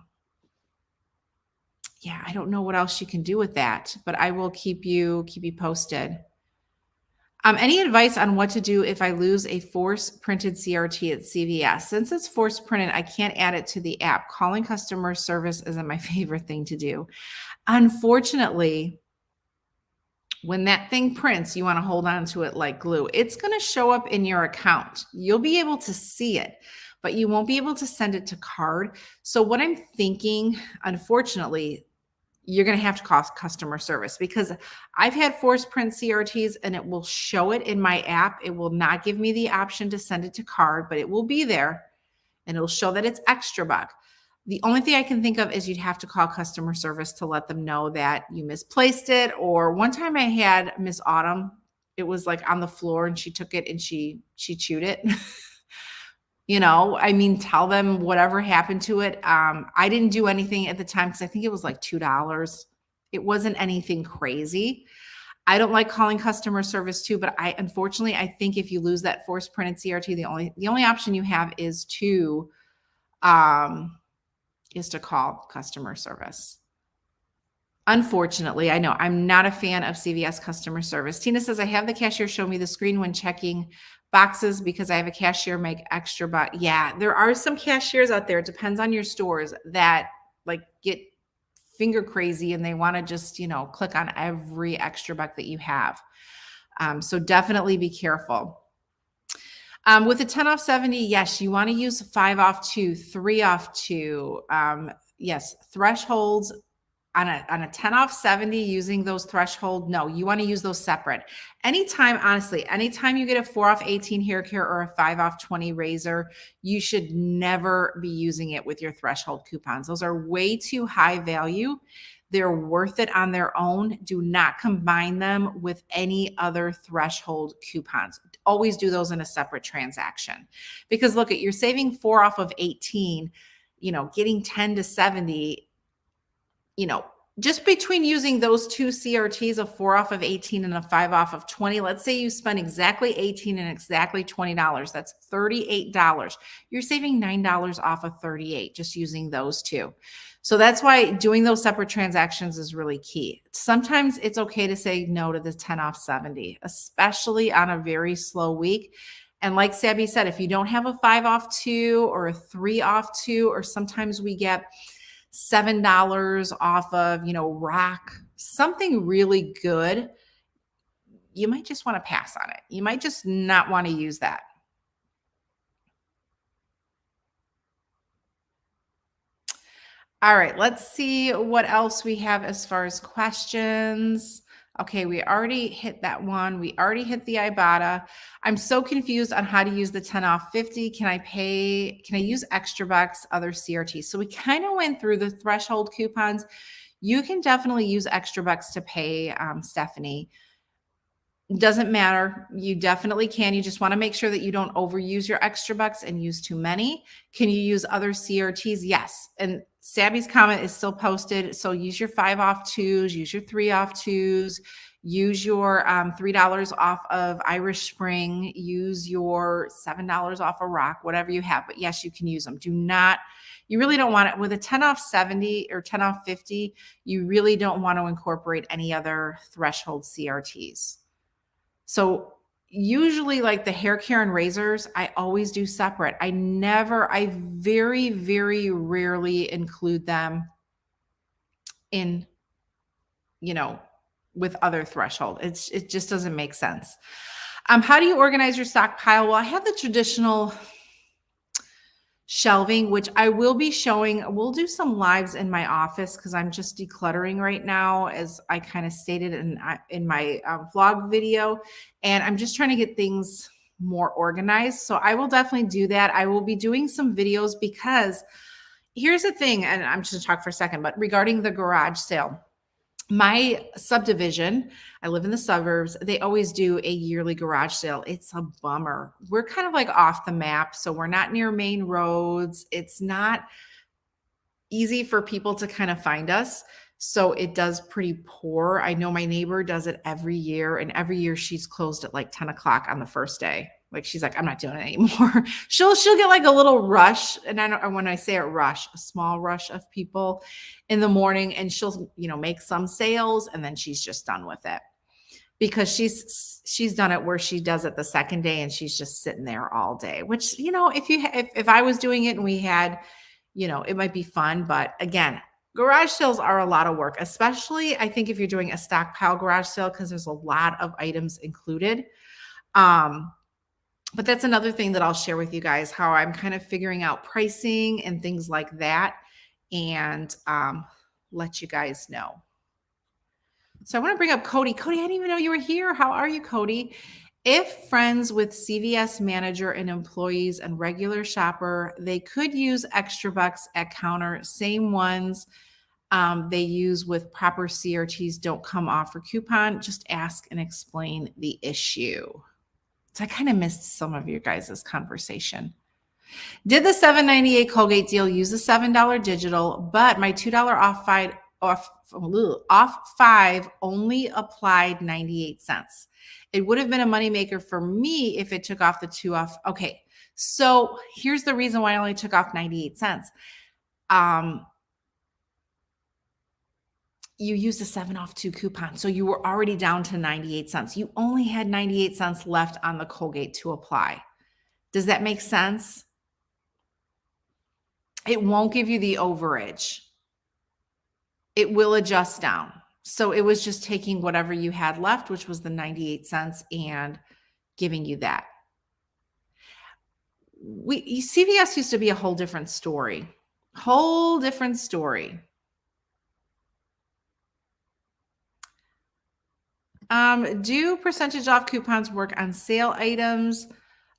I don't know what else you can do with that, but I will keep you posted. Any advice on what to do if I lose a force printed CRT at CVS? Since it's force printed, I can't add it to the app. Calling customer service isn't my favorite thing to do. Unfortunately, when that thing prints, you want to hold on to it like glue. It's going to show up in your account. You'll be able to see it, but you won't be able to send it to card. So what I'm thinking, unfortunately, you're going to have to call customer service, because I've had force print CRTs and it will show it in my app. It will not give me the option to send it to card, but it will be there and it'll show that it's extra buck. The only thing I can think of is you'd have to call customer service to let them know that you misplaced it. Or one time I had Miss Autumn, it was like on the floor and she took it and she chewed it. Tell them whatever happened to it. I didn't do anything at the time because I think it was like $2. It wasn't anything crazy. I don't like calling customer service too, but unfortunately, I think if you lose that force printed CRT, the only option you have is to call customer service. Unfortunately, I know I'm not a fan of CVS customer service. Tina says, I have the cashier show me the screen when checking boxes because I have a cashier make extra buck. Yeah, there are some cashiers out there. It depends on your stores that like get finger crazy and they want to just, click on every extra buck that you have. So definitely be careful. With a 10 off 70, yes, you want to use 5 off 2, 3 off 2. Yes, thresholds on a 10 off 70 using those threshold. No, you want to use those separate. Anytime, honestly, anytime you get a 4 off 18 hair care or a 5 off 20 razor, you should never be using it with your threshold coupons. Those are way too high value. They're worth it on their own. Do not combine them with any other threshold coupons. Always do those in a separate transaction. Because look, you're saving 4 off of 18, getting 10 to 70, just between using those two CRTs, a 4 off of 18 and a 5 off of 20, let's say you spend exactly 18 and exactly $20. That's $38. You're saving $9 off of 38 just using those two. So that's why doing those separate transactions is really key. Sometimes it's okay to say no to the 10 off 70, especially on a very slow week. And like Sabby said, if you don't have a 5 off 2 or a 3 off 2, or sometimes we get $7 off of, Rock, something really good, you might just want to pass on it. You might just not want to use that. All right, let's see what else we have as far as questions. Okay, we already hit that one. We already hit the Ibotta. I'm so confused on how to use the 10 off 50. Can I use extra bucks, other CRTs? So we kind of went through the threshold coupons. You can definitely use extra bucks to pay, Stephanie. Doesn't matter. You definitely can. You just want to make sure that you don't overuse your extra bucks and use too many. Can you use other CRTs? Yes. And Sabby's comment is still posted. So use your 5 off 2s, use your 3 off 2s, use your $3 off of Irish Spring, use your $7 off of Rock, whatever you have. But yes, you can use them. You really don't want it with a 10 off 70 or 10 off 50. You really don't want to incorporate any other threshold CRTs. So usually like the hair care and razors, I always do separate. I very, very rarely include them in, with other threshold. It just doesn't make sense. How do you organize your stockpile? Well, I have the traditional shelving, which I will be showing. We'll do some lives in my office because I'm just decluttering right now, as I kind of stated in my vlog video, and I'm just trying to get things more organized. So I will definitely do that. I will be doing some videos because here's the thing, and I'm just going to talk for a second, but regarding the garage sale, my subdivision, I live in the suburbs, they always do a yearly garage sale. It's a bummer. We're kind of like off the map, so we're not near main roads. It's not easy for people to kind of find us. So it does pretty poor. I know my neighbor does it every year, and every year she's closed at like 10 o'clock on the first day. Like she's like, I'm not doing it anymore. She'll get like a little rush. And when I say a rush, a small rush of people in the morning, and she'll, make some sales, and then she's just done with it because she's done it where she does it the second day and she's just sitting there all day, which, if I was doing it and we had, it might be fun. But again, garage sales are a lot of work, especially I think if you're doing a stockpile garage sale, because there's a lot of items included. But that's another thing that I'll share with you guys, how I'm kind of figuring out pricing and things like that, and let you guys know. So I want to bring up Cody. Cody, I didn't even know you were here. How are you, Cody? If friends with CVS manager and employees and regular shopper, they could use extra bucks at counter, same ones they use with proper CRTs don't come off for coupon. Just ask and explain the issue. So I kind of missed some of your guys' conversation. Did the $7.98 Colgate deal use the $7 digital, but my $2 off 5 only applied 98 cents. It would have been a moneymaker for me if it took off the 2 off. Okay, so here's the reason why I only took off 98 cents. You used a 7 off 2 coupon. So you were already down to 98 cents. You only had 98 cents left on the Colgate to apply. Does that make sense? It won't give you the overage. It will adjust down. So it was just taking whatever you had left, which was the 98 cents, and giving you that. CVS used to be a whole different story. Whole different story. Do percentage off coupons work on sale items?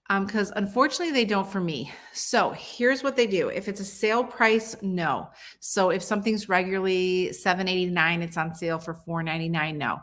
Because unfortunately they don't for me. So here's what they do. If it's a sale price, no. So if something's regularly $7.89, it's on sale for $4.99, no.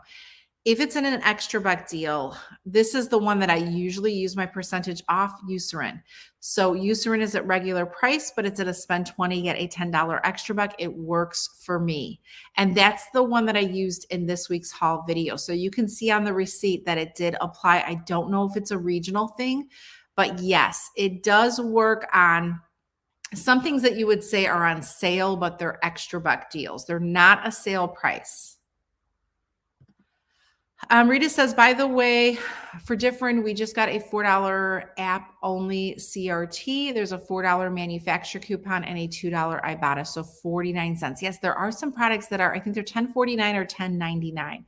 If it's in an extra buck deal, this is the one that I usually use my percentage off, Eucerin. So Eucerin is at regular price, but it's at a spend 20, get a $10 extra buck. It works for me. And that's the one that I used in this week's haul video. So you can see on the receipt that it did apply. I don't know if it's a regional thing, but yes, it does work on some things that you would say are on sale, but they're extra buck deals. They're not a sale price. Rita says, by the way, for different, we just got a $4 app only CRT. There's a $4 manufacturer coupon and a $2 Ibotta, so 49 cents. Yes, there are some products that are, I think they're $10.49 or $10.99.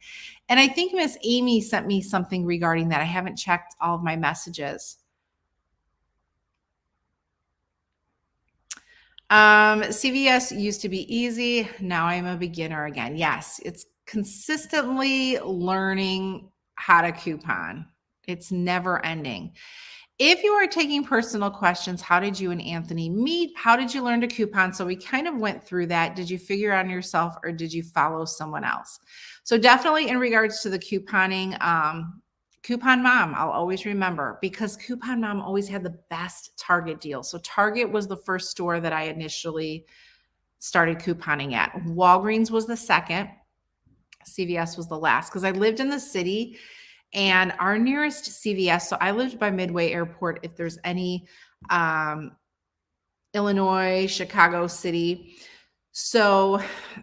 And I think Miss Amy sent me something regarding that. I haven't checked all of my messages. CVS used to be easy. Now I'm a beginner again. Yes, it's consistently learning how to coupon. It's never ending. If you are taking personal questions, how did you and Anthony meet? How did you learn to coupon? So we kind of went through that. Did you figure out on yourself or did you follow someone else? So definitely in regards to the couponing, Coupon Mom, I'll always remember, because Coupon Mom always had the best Target deal. So Target was the first store that I initially started couponing at. Walgreens was the second. CVS was the last, because I lived in the city and our nearest CVS, so I lived by Midway Airport. If there's any Illinois, Chicago city. So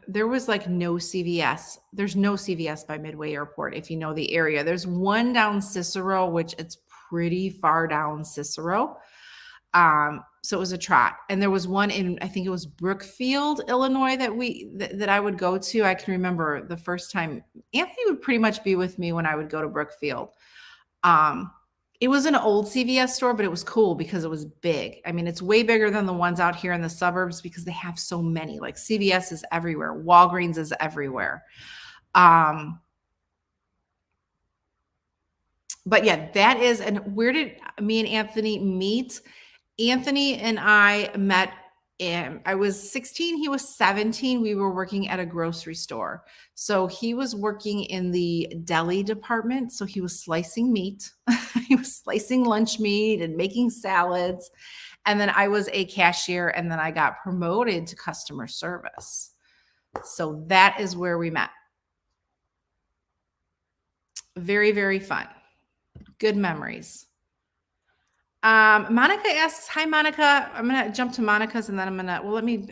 there was like no CVS. There's no CVS by Midway Airport if you know the area. There's one down Cicero, which it's pretty far down Cicero. So it was a trot. And there was one in, I think it was Brookfield, Illinois, that I would go to. I can remember the first time Anthony would pretty much be with me when I would go to Brookfield. It was an old CVS store, but it was cool because it was big. I mean, it's way bigger than the ones out here in the suburbs because they have so many. Like CVS is everywhere. Walgreens is everywhere. But yeah, that is, and where did me and Anthony meet? Anthony and I met I was 16, he was 17. We were working at a grocery store. So he was working in the deli department. So he was slicing meat. He was slicing lunch meat and making salads. And then I was a cashier, and then I got promoted to customer service. So that is where we met. Very, very fun. Good memories. Monica asks, hi, Monica. I'm going to jump to Monica's and then I'm going to, well, let me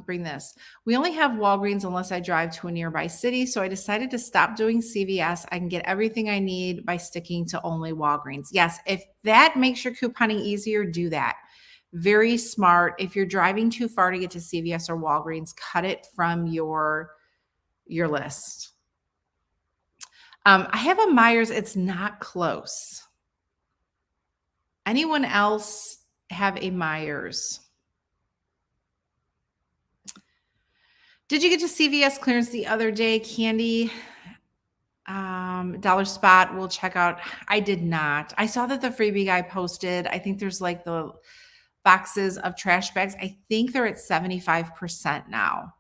bring this. We only have Walgreens unless I drive to a nearby city. So I decided to stop doing CVS. I can get everything I need by sticking to only Walgreens. Yes, if that makes your couponing easier, do that. Very smart. If you're driving too far to get to CVS or Walgreens, cut it from your list. I have a Myers. It's not close. Anyone else have a Myers? Did you get to CVS clearance the other day, Candy? Dollar Spot, we'll check out. I did not. I saw that the freebie guy posted. I think there's like the boxes of trash bags. I think they're at 75% now.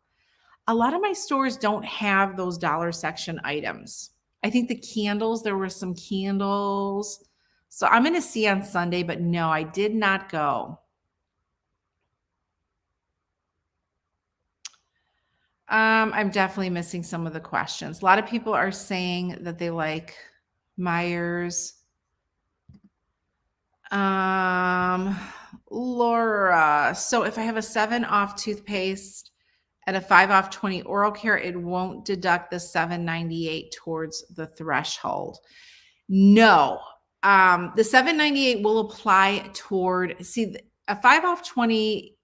A lot of my stores don't have those dollar section items. I think the candles, there were some candles. So I'm going to see on Sunday, but no, I did not go. I'm definitely missing some of the questions. A lot of people are saying that they like Myers. Laura, so if I have a 7 off toothpaste and a 5 off 20 oral care, it won't deduct the $7.98 towards the threshold. No. The $7.98 will apply toward, see, a 5 off 20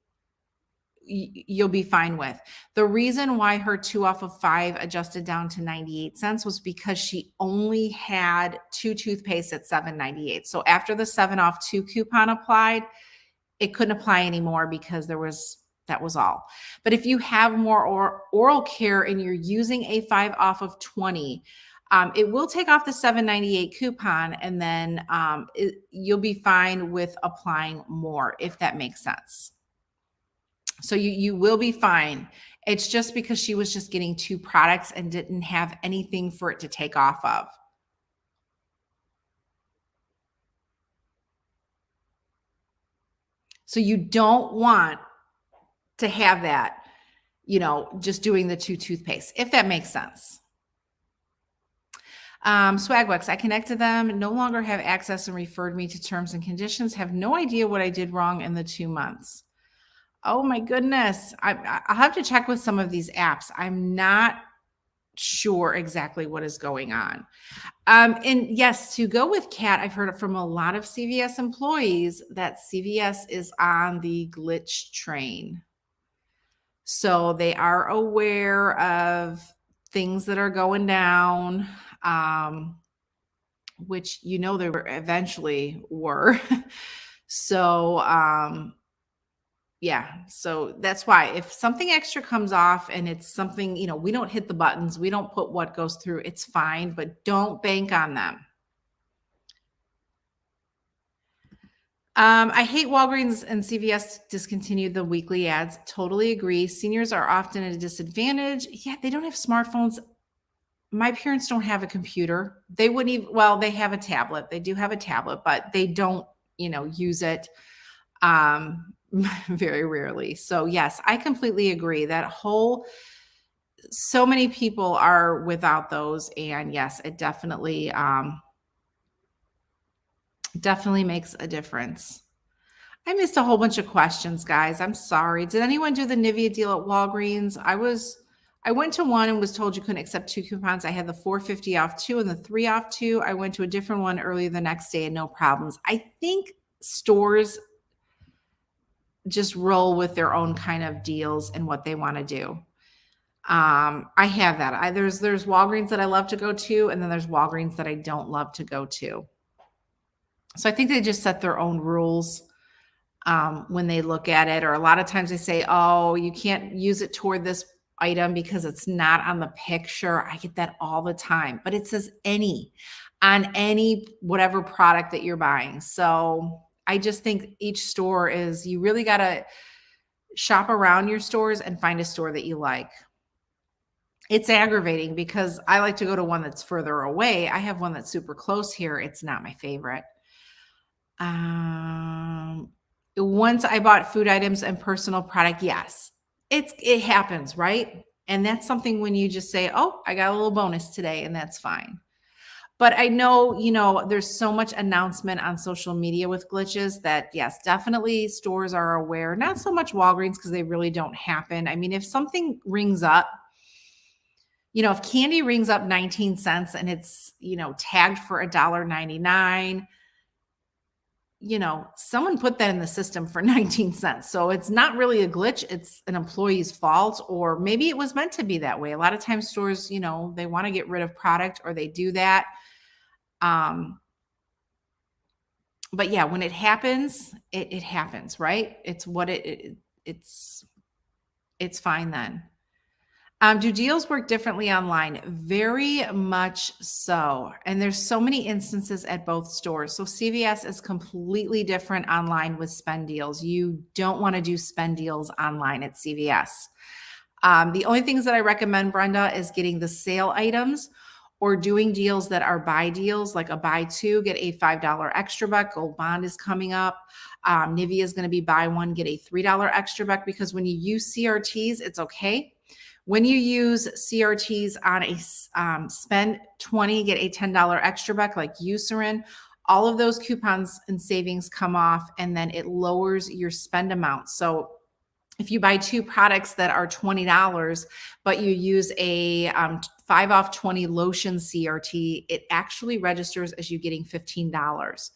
you'll be fine with. The reason why her 2 off of 5 adjusted down to 98 cents was because she only had 2 toothpastes at $7.98. So after the 7 off 2 coupon applied, it couldn't apply anymore because that was all. But if you have more oral care and you're using a 5 off of 20, it will take off the $7.98 coupon, and then you'll be fine with applying more, if that makes sense. So you will be fine. It's just because she was just getting 2 products and didn't have anything for it to take off of. So you don't want to have that, just doing the 2 toothpaste, if that makes sense. Swagbucks, I connected them, no longer have access and referred me to terms and conditions. Have no idea what I did wrong in the 2 months. Oh my goodness. I'll have to check with some of these apps. I'm not sure exactly what is going on. And yes, to go with Kat, I've heard it from a lot of CVS employees that CVS is on the glitch train. So they are aware of things that are going down, which they eventually were. So yeah, so that's why if something extra comes off and it's something, we don't hit the buttons, we don't put what goes through, it's fine, but don't bank on them. I hate Walgreens and CVS discontinued the weekly ads. Totally agree. Seniors are often at a disadvantage. Yeah, they don't have smartphones. My parents don't have a computer. They wouldn't even, well, they have a tablet. They do have a tablet, but they don't, use it very rarely. So yes, I completely agree. So many people are without those. And yes, it definitely makes a difference. I missed a whole bunch of questions, guys. I'm sorry. Did anyone do the NEWBIE deal at Walgreens? I went to one and was told you couldn't accept 2 coupons. I had the $4.50 off 2 and the 3 off 2. I went to a different one earlier the next day and no problems. I think stores just roll with their own kind of deals and what they want to do. I have that. There's Walgreens that I love to go to, and then there's Walgreens that I don't love to go to. So I think they just set their own rules when they look at it, or a lot of times they say, oh, you can't use it toward this item because it's not on the picture. I get that all the time, but it says on any whatever product that you're buying. So I just think each store you really got to shop around your stores and find a store that you like. It's aggravating because I like to go to one that's further away. I have one that's super close here. It's not my favorite. Once I bought food items and personal product, yes, it happens, right? And that's something when you just say, oh, I got a little bonus today, and that's fine. But I know, there's so much announcement on social media with glitches that, yes, definitely stores are aware. Not so much Walgreens because they really don't happen. I mean, if something rings up, if candy rings up 19 cents and it's, tagged for $1.99, someone put that in the system for 19 cents. So it's not really a glitch. It's an employee's fault, or maybe it was meant to be that way. A lot of times stores, they want to get rid of product or they do that. But yeah, when it happens, it happens, right? It's what it's fine then. Do deals work differently online? Very much so. And there's so many instances at both stores. So CVS is completely different online with spend deals. You don't want to do spend deals online at CVS. The only things that I recommend, Brenda, is getting the sale items or doing deals that are buy deals, like a buy 2, get a $5 extra buck. Gold Bond is coming up. NEWBIE is going to be buy 1, get a $3 extra buck, because when you use CRTs, it's okay. When you use CRTs on a spend 20, get a $10 extra buck, like Eucerin, all of those coupons and savings come off, and then it lowers your spend amount. So if you buy 2 products that are $20, but you use a 5 off 20 lotion CRT, it actually registers as you getting $15.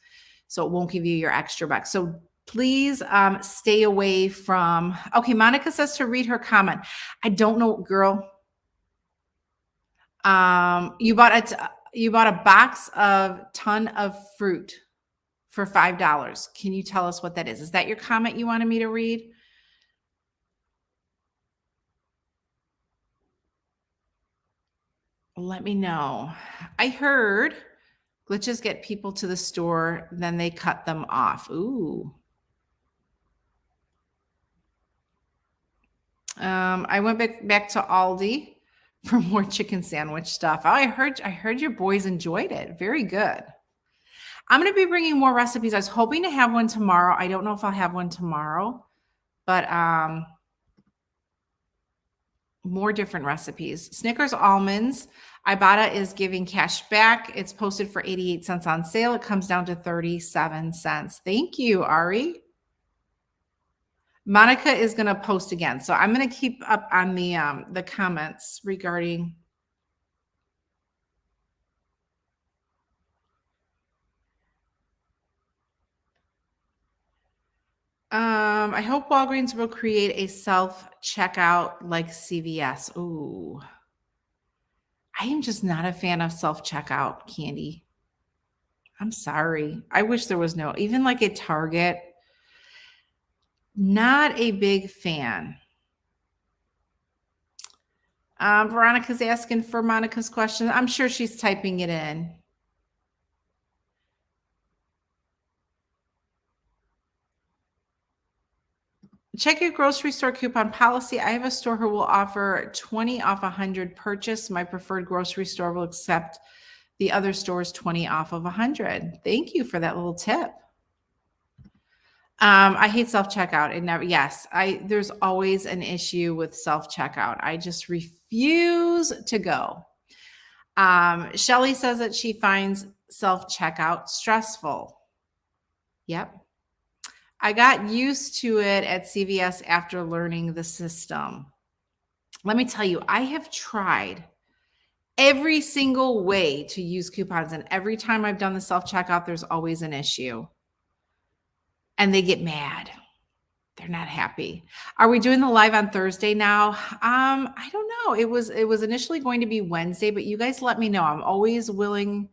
So it won't give you your extra buck. So please stay away from, okay, Monica says to read her comment. I don't know, girl. You bought a box of ton of fruit for $5. Can you tell us what that is? Is that your comment you wanted me to read? Let me know. I heard glitches get people to the store, then they cut them off. Ooh. I went back to Aldi for more chicken sandwich stuff. Oh, I heard your boys enjoyed it. Very good. I'm going to be bringing more recipes. I was hoping to have one tomorrow. I don't know if I'll have one tomorrow, but more different recipes. Snickers almonds. Ibotta is giving cash back. It's posted for 88 cents on sale. It comes down to 37 cents. Thank you, Ari. Monica is going to post again. So I'm going to keep up on the comments regarding I hope Walgreens will create a self-checkout like CVS. Ooh. I am just not a fan of self-checkout, Candy. I'm sorry. I wish there was no, even like a Target. Not a big fan. Veronica's asking for Monica's question. I'm sure she's typing it in. Check your grocery store coupon policy. I have a store who will offer 20 off 100 purchase. My preferred grocery store will accept the other store's 20 off of 100. Thank you for that little tip. I hate self-checkout. It never, yes, there's always an issue with self-checkout. I just refuse to go. Shelly says that she finds self-checkout stressful. Yep. I got used to it at CVS after learning the system. Let me tell you, I have tried every single way to use coupons, and every time I've done the self-checkout, there's always an issue. And they get mad. They're not happy. Are we doing the live on Thursday now? I don't know. It was initially going to be Wednesday, but you guys let me know. I'm always willing.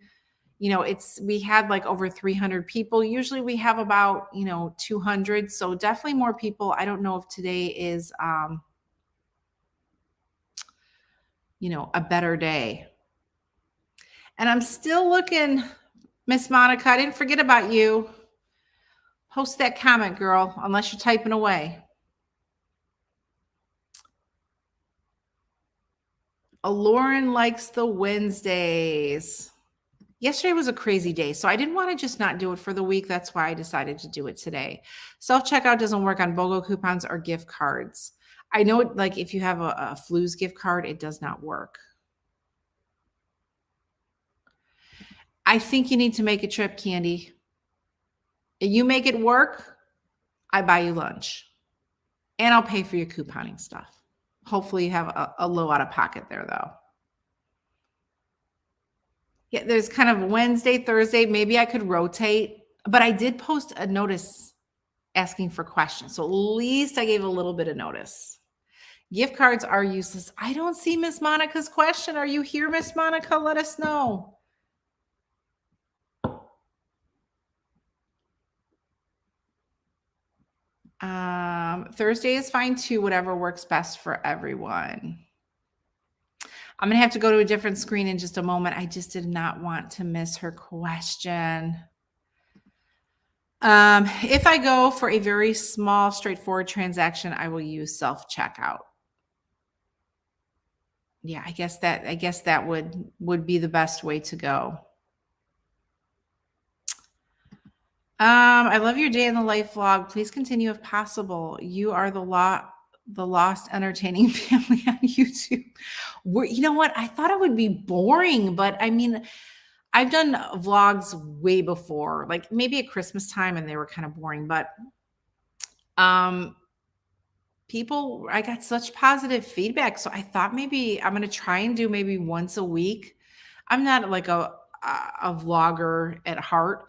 You know, we had like over 300 people. Usually we have about, 200. So definitely more people. I don't know if today is, a better day. And I'm still looking, Miss Monica, I didn't forget about you. Post that comment, girl, unless you're typing away. Lauren likes the Wednesdays. Yesterday was a crazy day, so I didn't want to just not do it for the week. That's why I decided to do it today. Self-checkout doesn't work on BOGO coupons or gift cards. I know, like, if you have a Fluz gift card, it does not work. I think you need to make a trip, Candy. If you make it work, I buy you lunch. And I'll pay for your couponing stuff. Hopefully you have a low out of pocket there, though. Yeah, there's kind of Wednesday, Thursday. Maybe I could rotate. But I did post a notice asking for questions. So at least I gave a little bit of notice. Gift cards are useless. I don't see Miss Monica's question. Are you here, Miss Monica? Let us know. Thursday is fine too, whatever works best for everyone. I'm going to have to go to a different screen in just a moment. I just did not want to miss her question. If I go for a very small, straightforward transaction, I will use self-checkout. Yeah, I guess that would be the best way to go. I love your day in the life vlog. Please continue if possible. You are the lost entertaining family on YouTube. You know what? I thought it would be boring, but I mean, I've done vlogs way before, like maybe at Christmas time, and they were kind of boring, but I got such positive feedback. So I thought maybe I'm going to try and do maybe once a week. I'm not like a vlogger at heart,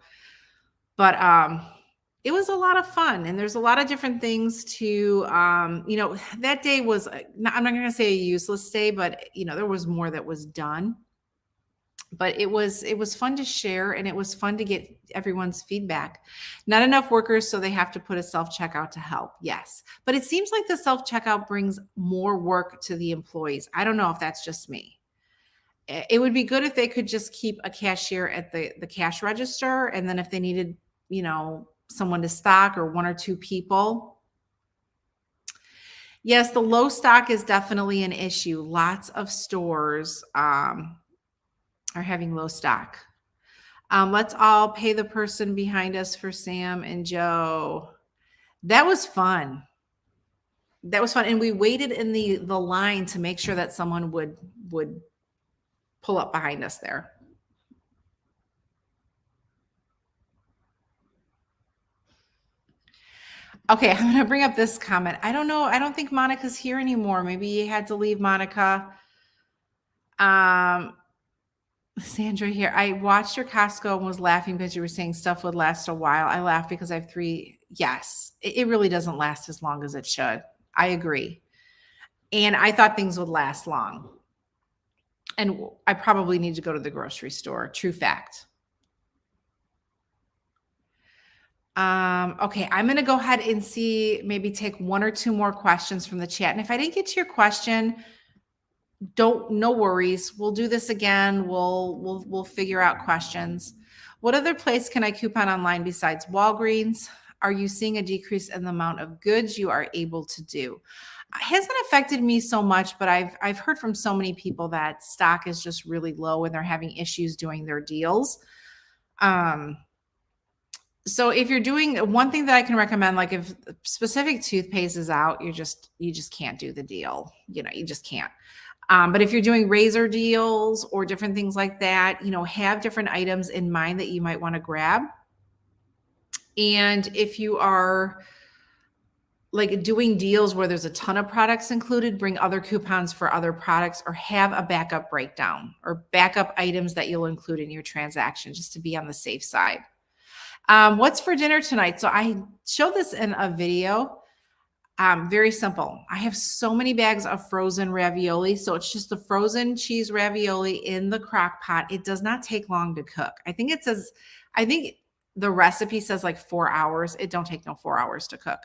but it was a lot of fun, and there's a lot of different things to, that day was, I'm not going to say a useless day, but there was more that was done. But it was fun to share, and it was fun to get everyone's feedback. Not enough workers, so they have to put a self-checkout to help. Yes. But it seems like the self-checkout brings more work to the employees. I don't know if that's just me. It would be good if they could just keep a cashier at the cash register, and then if they needed, someone to stock or one or two people. Yes, the low stock is definitely an issue. Lots of stores are having low stock. Let's all pay the person behind us for Sam and Joe. That was fun. That was fun. And we waited in the line to make sure that someone would pull up behind us there. Okay, I'm going to bring up this comment. I don't know. I don't think Monica's here anymore. Maybe you had to leave, Monica. Sandra here. I watched your Costco and was laughing because you were saying stuff would last a while. I laughed because I have 3. Yes, it really doesn't last as long as it should. I agree. And I thought things would last long. And I probably need to go to the grocery store. True fact. Okay, I'm going to go ahead and maybe take 1 or 2 more questions from the chat. And if I didn't get to your question, no worries. We'll do this again. We'll figure out questions. What other place can I coupon online besides Walgreens? Are you seeing a decrease in the amount of goods you are able to do? It hasn't affected me so much, but I've heard from so many people that stock is just really low and they're having issues doing their deals. So if you're doing one thing that I can recommend, like if specific toothpaste is out, you just can't do the deal. You just can't. But if you're doing razor deals or different things like that, have different items in mind that you might want to grab. And if you are like doing deals where there's a ton of products included, bring other coupons for other products or have a backup breakdown or backup items that you'll include in your transaction just to be on the safe side. What's for dinner tonight? So I showed this in a video. Very simple. I have so many bags of frozen ravioli. So it's just the frozen cheese ravioli in the crock pot. It does not take long to cook. I think the recipe says like 4 hours. It don't take no 4 hours to cook.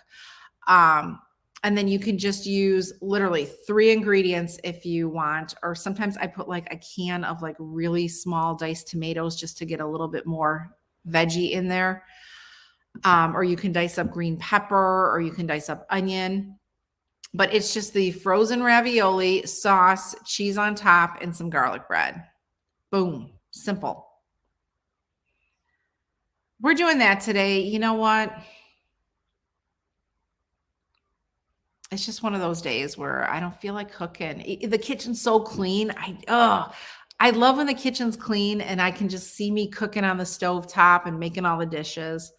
And then you can just use literally 3 ingredients if you want, or sometimes I put like a can of like really small diced tomatoes just to get a little bit more veggie in there. Or you can dice up green pepper, or you can dice up onion, but it's just the frozen ravioli, sauce, cheese on top, and some garlic bread. Boom. Simple. We're doing that today. You know what? It's just one of those days where I don't feel like cooking. The kitchen's so clean. I love when the kitchen's clean and I can just see me cooking on the stove top and making all the dishes.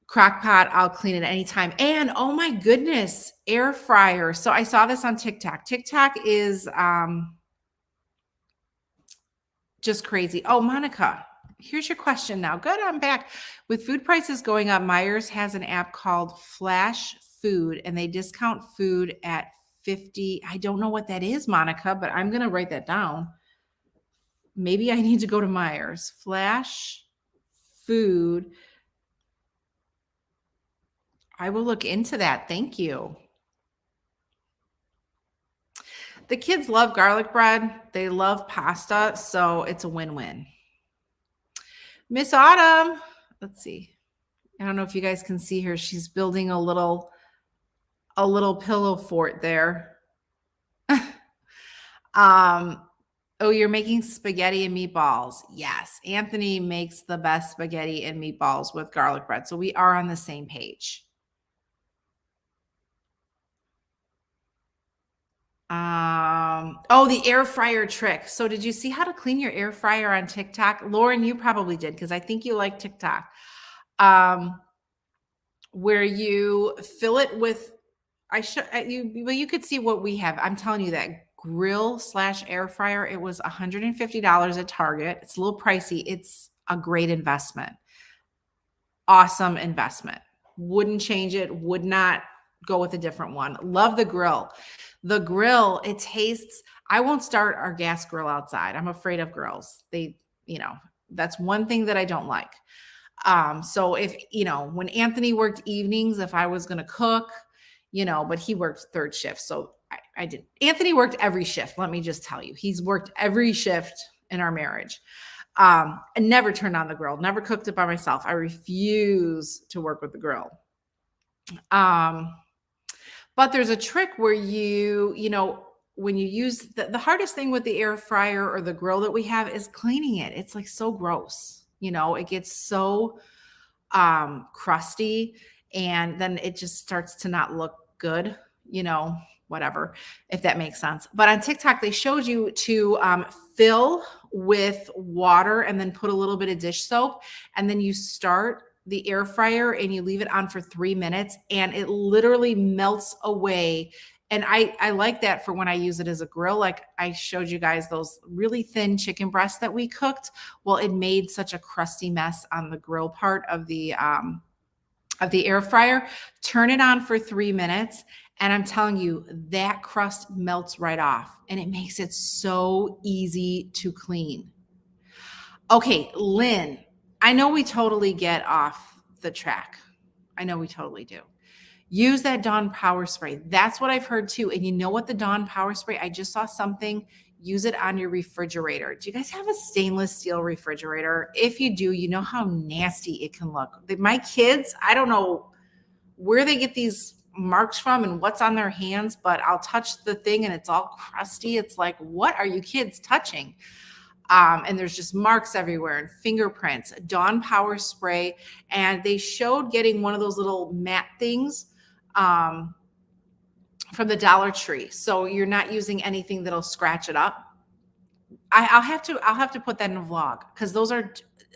Crock pot, I'll clean it anytime. And oh my goodness, air fryer. So I saw this on TikTok. TikTok is just crazy. Oh, Monica, here's your question now. Good, I'm back. With food prices going up, Myers has an app called Flash Food, and they discount food at 50. I don't know what that is, Monica, but I'm going to write that down. Maybe I need to go to Myers. Flash Food. I will look into that. Thank you. The kids love garlic bread. They love pasta, so it's a win-win. Miss Autumn, let's see. I don't know if you guys can see her. She's building a little pillow fort there. Oh, you're making spaghetti and meatballs. Yes, Anthony makes the best spaghetti and meatballs with garlic bread. So we are on the same page. Oh, the air fryer trick. So did you see how to clean your air fryer on TikTok? Lauren, you probably did because I think you like TikTok. Where you fill it with, you could see what we have. I'm telling you that grill/air fryer, it was $150 at Target. It's a little pricey. It's a great investment. Awesome investment. Wouldn't change it. Would not go with a different one. Love the grill. The grill, it tastes, I won't start our gas grill outside. I'm afraid of grills. That's one thing that I don't like. So if, when Anthony worked evenings, if I was going to cook, but he worked third shift. So I did. Anthony worked every shift. Let me just tell you, he's worked every shift in our marriage. I never turned on the grill, never cooked it by myself. I refuse to work with the grill. But there's a trick where when you use the hardest thing with the air fryer or the grill that we have is cleaning it. It's like so gross. It gets so crusty, and then it just starts to not look good, whatever, if that makes sense. But on TikTok, they showed you to fill with water and then put a little bit of dish soap, and then you start the air fryer and you leave it on for 3 minutes, and it literally melts away. And I like that for when I use it as a grill. Like I showed you guys those really thin chicken breasts that we cooked. Well, it made such a crusty mess on the grill part of the air fryer. Turn it on for 3 minutes, and I'm telling you, that crust melts right off, and it makes it so easy to clean. Okay, Lynn, I know we totally get off the track. I know we totally do. Use that Dawn Power Spray. That's what I've heard too. And you know what, the Dawn Power Spray, I just saw something, use it on your refrigerator. Do you guys have a stainless steel refrigerator? If you do, you know how nasty it can look. My kids, I don't know where they get these marks from and what's on their hands, but I'll touch the thing and it's all crusty. It's like, what are you kids touching? And there's just marks everywhere and fingerprints. Dawn Power Spray. And they showed getting one of those little matte things from the Dollar Tree. So you're not using anything that'll scratch it up. I'll have to put that in a vlog, because those are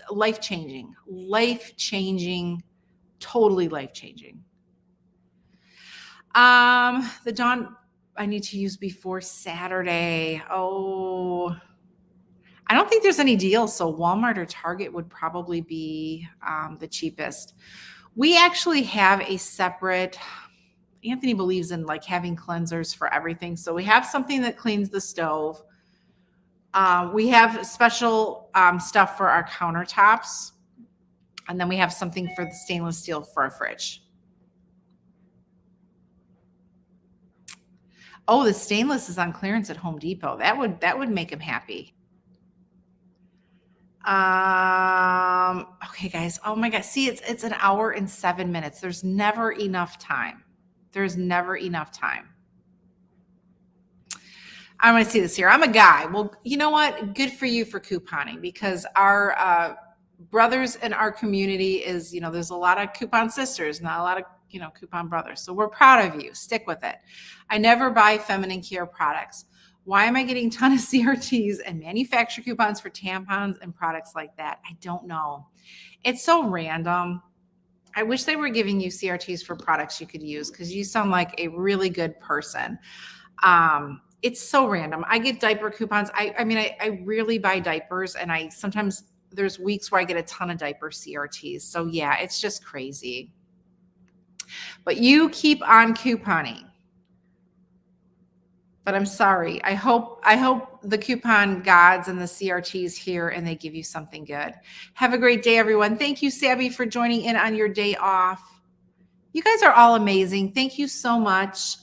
life-changing, totally life-changing. The Dawn I need to use before Saturday. Oh, I don't think there's any deals. So Walmart or Target would probably be the cheapest. We actually have a separate, Anthony believes in like having cleansers for everything. So we have something that cleans the stove. We have special stuff for our countertops. And then we have something for the stainless steel for our fridge. Oh, the stainless is on clearance at Home Depot. That would make him happy. Okay, guys. Oh my God. See, it's an hour and 7 minutes. There's never enough time. There's never enough time. I'm going to see this here. I'm a guy. Well, you know what? Good for you for couponing, because our brothers in our community is, there's a lot of coupon sisters, not a lot of, coupon brothers. So we're proud of you. Stick with it. I never buy feminine care products. Why am I getting a ton of CRTs and manufacturer coupons for tampons and products like that? I don't know. It's so random. I wish they were giving you CRTs for products you could use, because you sound like a really good person. It's so random. I get diaper coupons. I rarely buy diapers, and sometimes there's weeks where I get a ton of diaper CRTs. So yeah, it's just crazy. But you keep on couponing. But I'm sorry. I hope the coupon gods and the CRTs here and they give you something good. Have a great day, everyone. Thank you, Sabby, for joining in on your day off. You guys are all amazing. Thank you so much.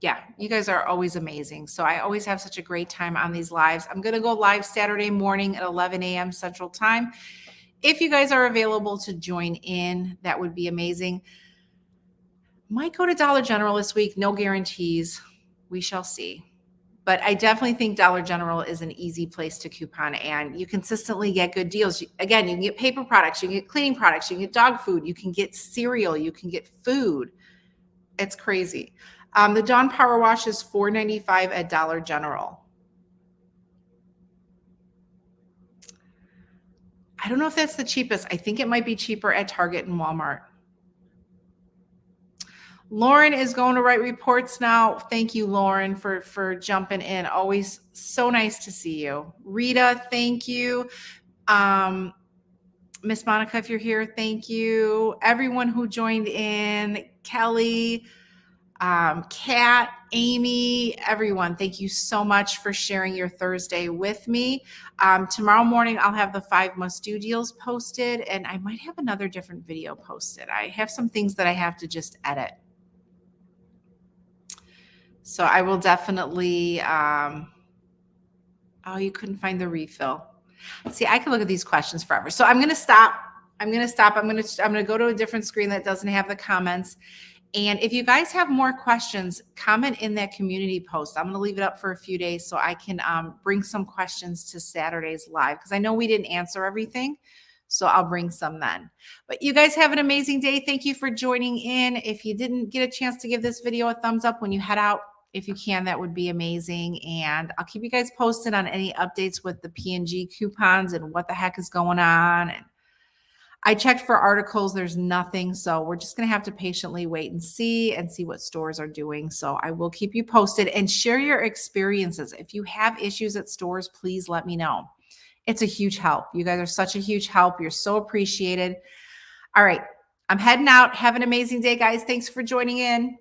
Yeah, you guys are always amazing. So I always have such a great time on these lives. I'm going to go live Saturday morning at 11 a.m. Central Time. If you guys are available to join in, that would be amazing. Might go to Dollar General this week. No guarantees. We shall see. But I definitely think Dollar General is an easy place to coupon, and you consistently get good deals. Again, you can get paper products, you can get cleaning products, you can get dog food, you can get cereal, you can get food. It's crazy. The Dawn Power Wash is $4.95 at Dollar General. I don't know if that's the cheapest. I think it might be cheaper at Target and Walmart. Lauren is going to write reports now. Thank you, Lauren, for jumping in. Always so nice to see you. Rita, thank you. Miss Monica, if you're here, thank you. Everyone who joined in, Kelly, Kat, Amy, everyone, thank you so much for sharing your Thursday with me. Tomorrow morning, I'll have the 5 must-do deals posted, and I might have another different video posted. I have some things that I have to just edit. So I will definitely, oh, you couldn't find the refill. See, I can look at these questions forever. So I'm going to stop. I'm going to go to a different screen that doesn't have the comments. And if you guys have more questions, comment in that community post. I'm going to leave it up for a few days so I can bring some questions to Saturday's live, because I know we didn't answer everything. So I'll bring some then. But you guys have an amazing day. Thank you for joining in. If you didn't get a chance to give this video a thumbs up when you head out, if you can, that would be amazing. And I'll keep you guys posted on any updates with the P&G coupons and what the heck is going on. And I checked for articles. There's nothing. So we're just going to have to patiently wait and see what stores are doing. So I will keep you posted and share your experiences. If you have issues at stores, please let me know. It's a huge help. You guys are such a huge help. You're so appreciated. All right. I'm heading out. Have an amazing day, guys. Thanks for joining in.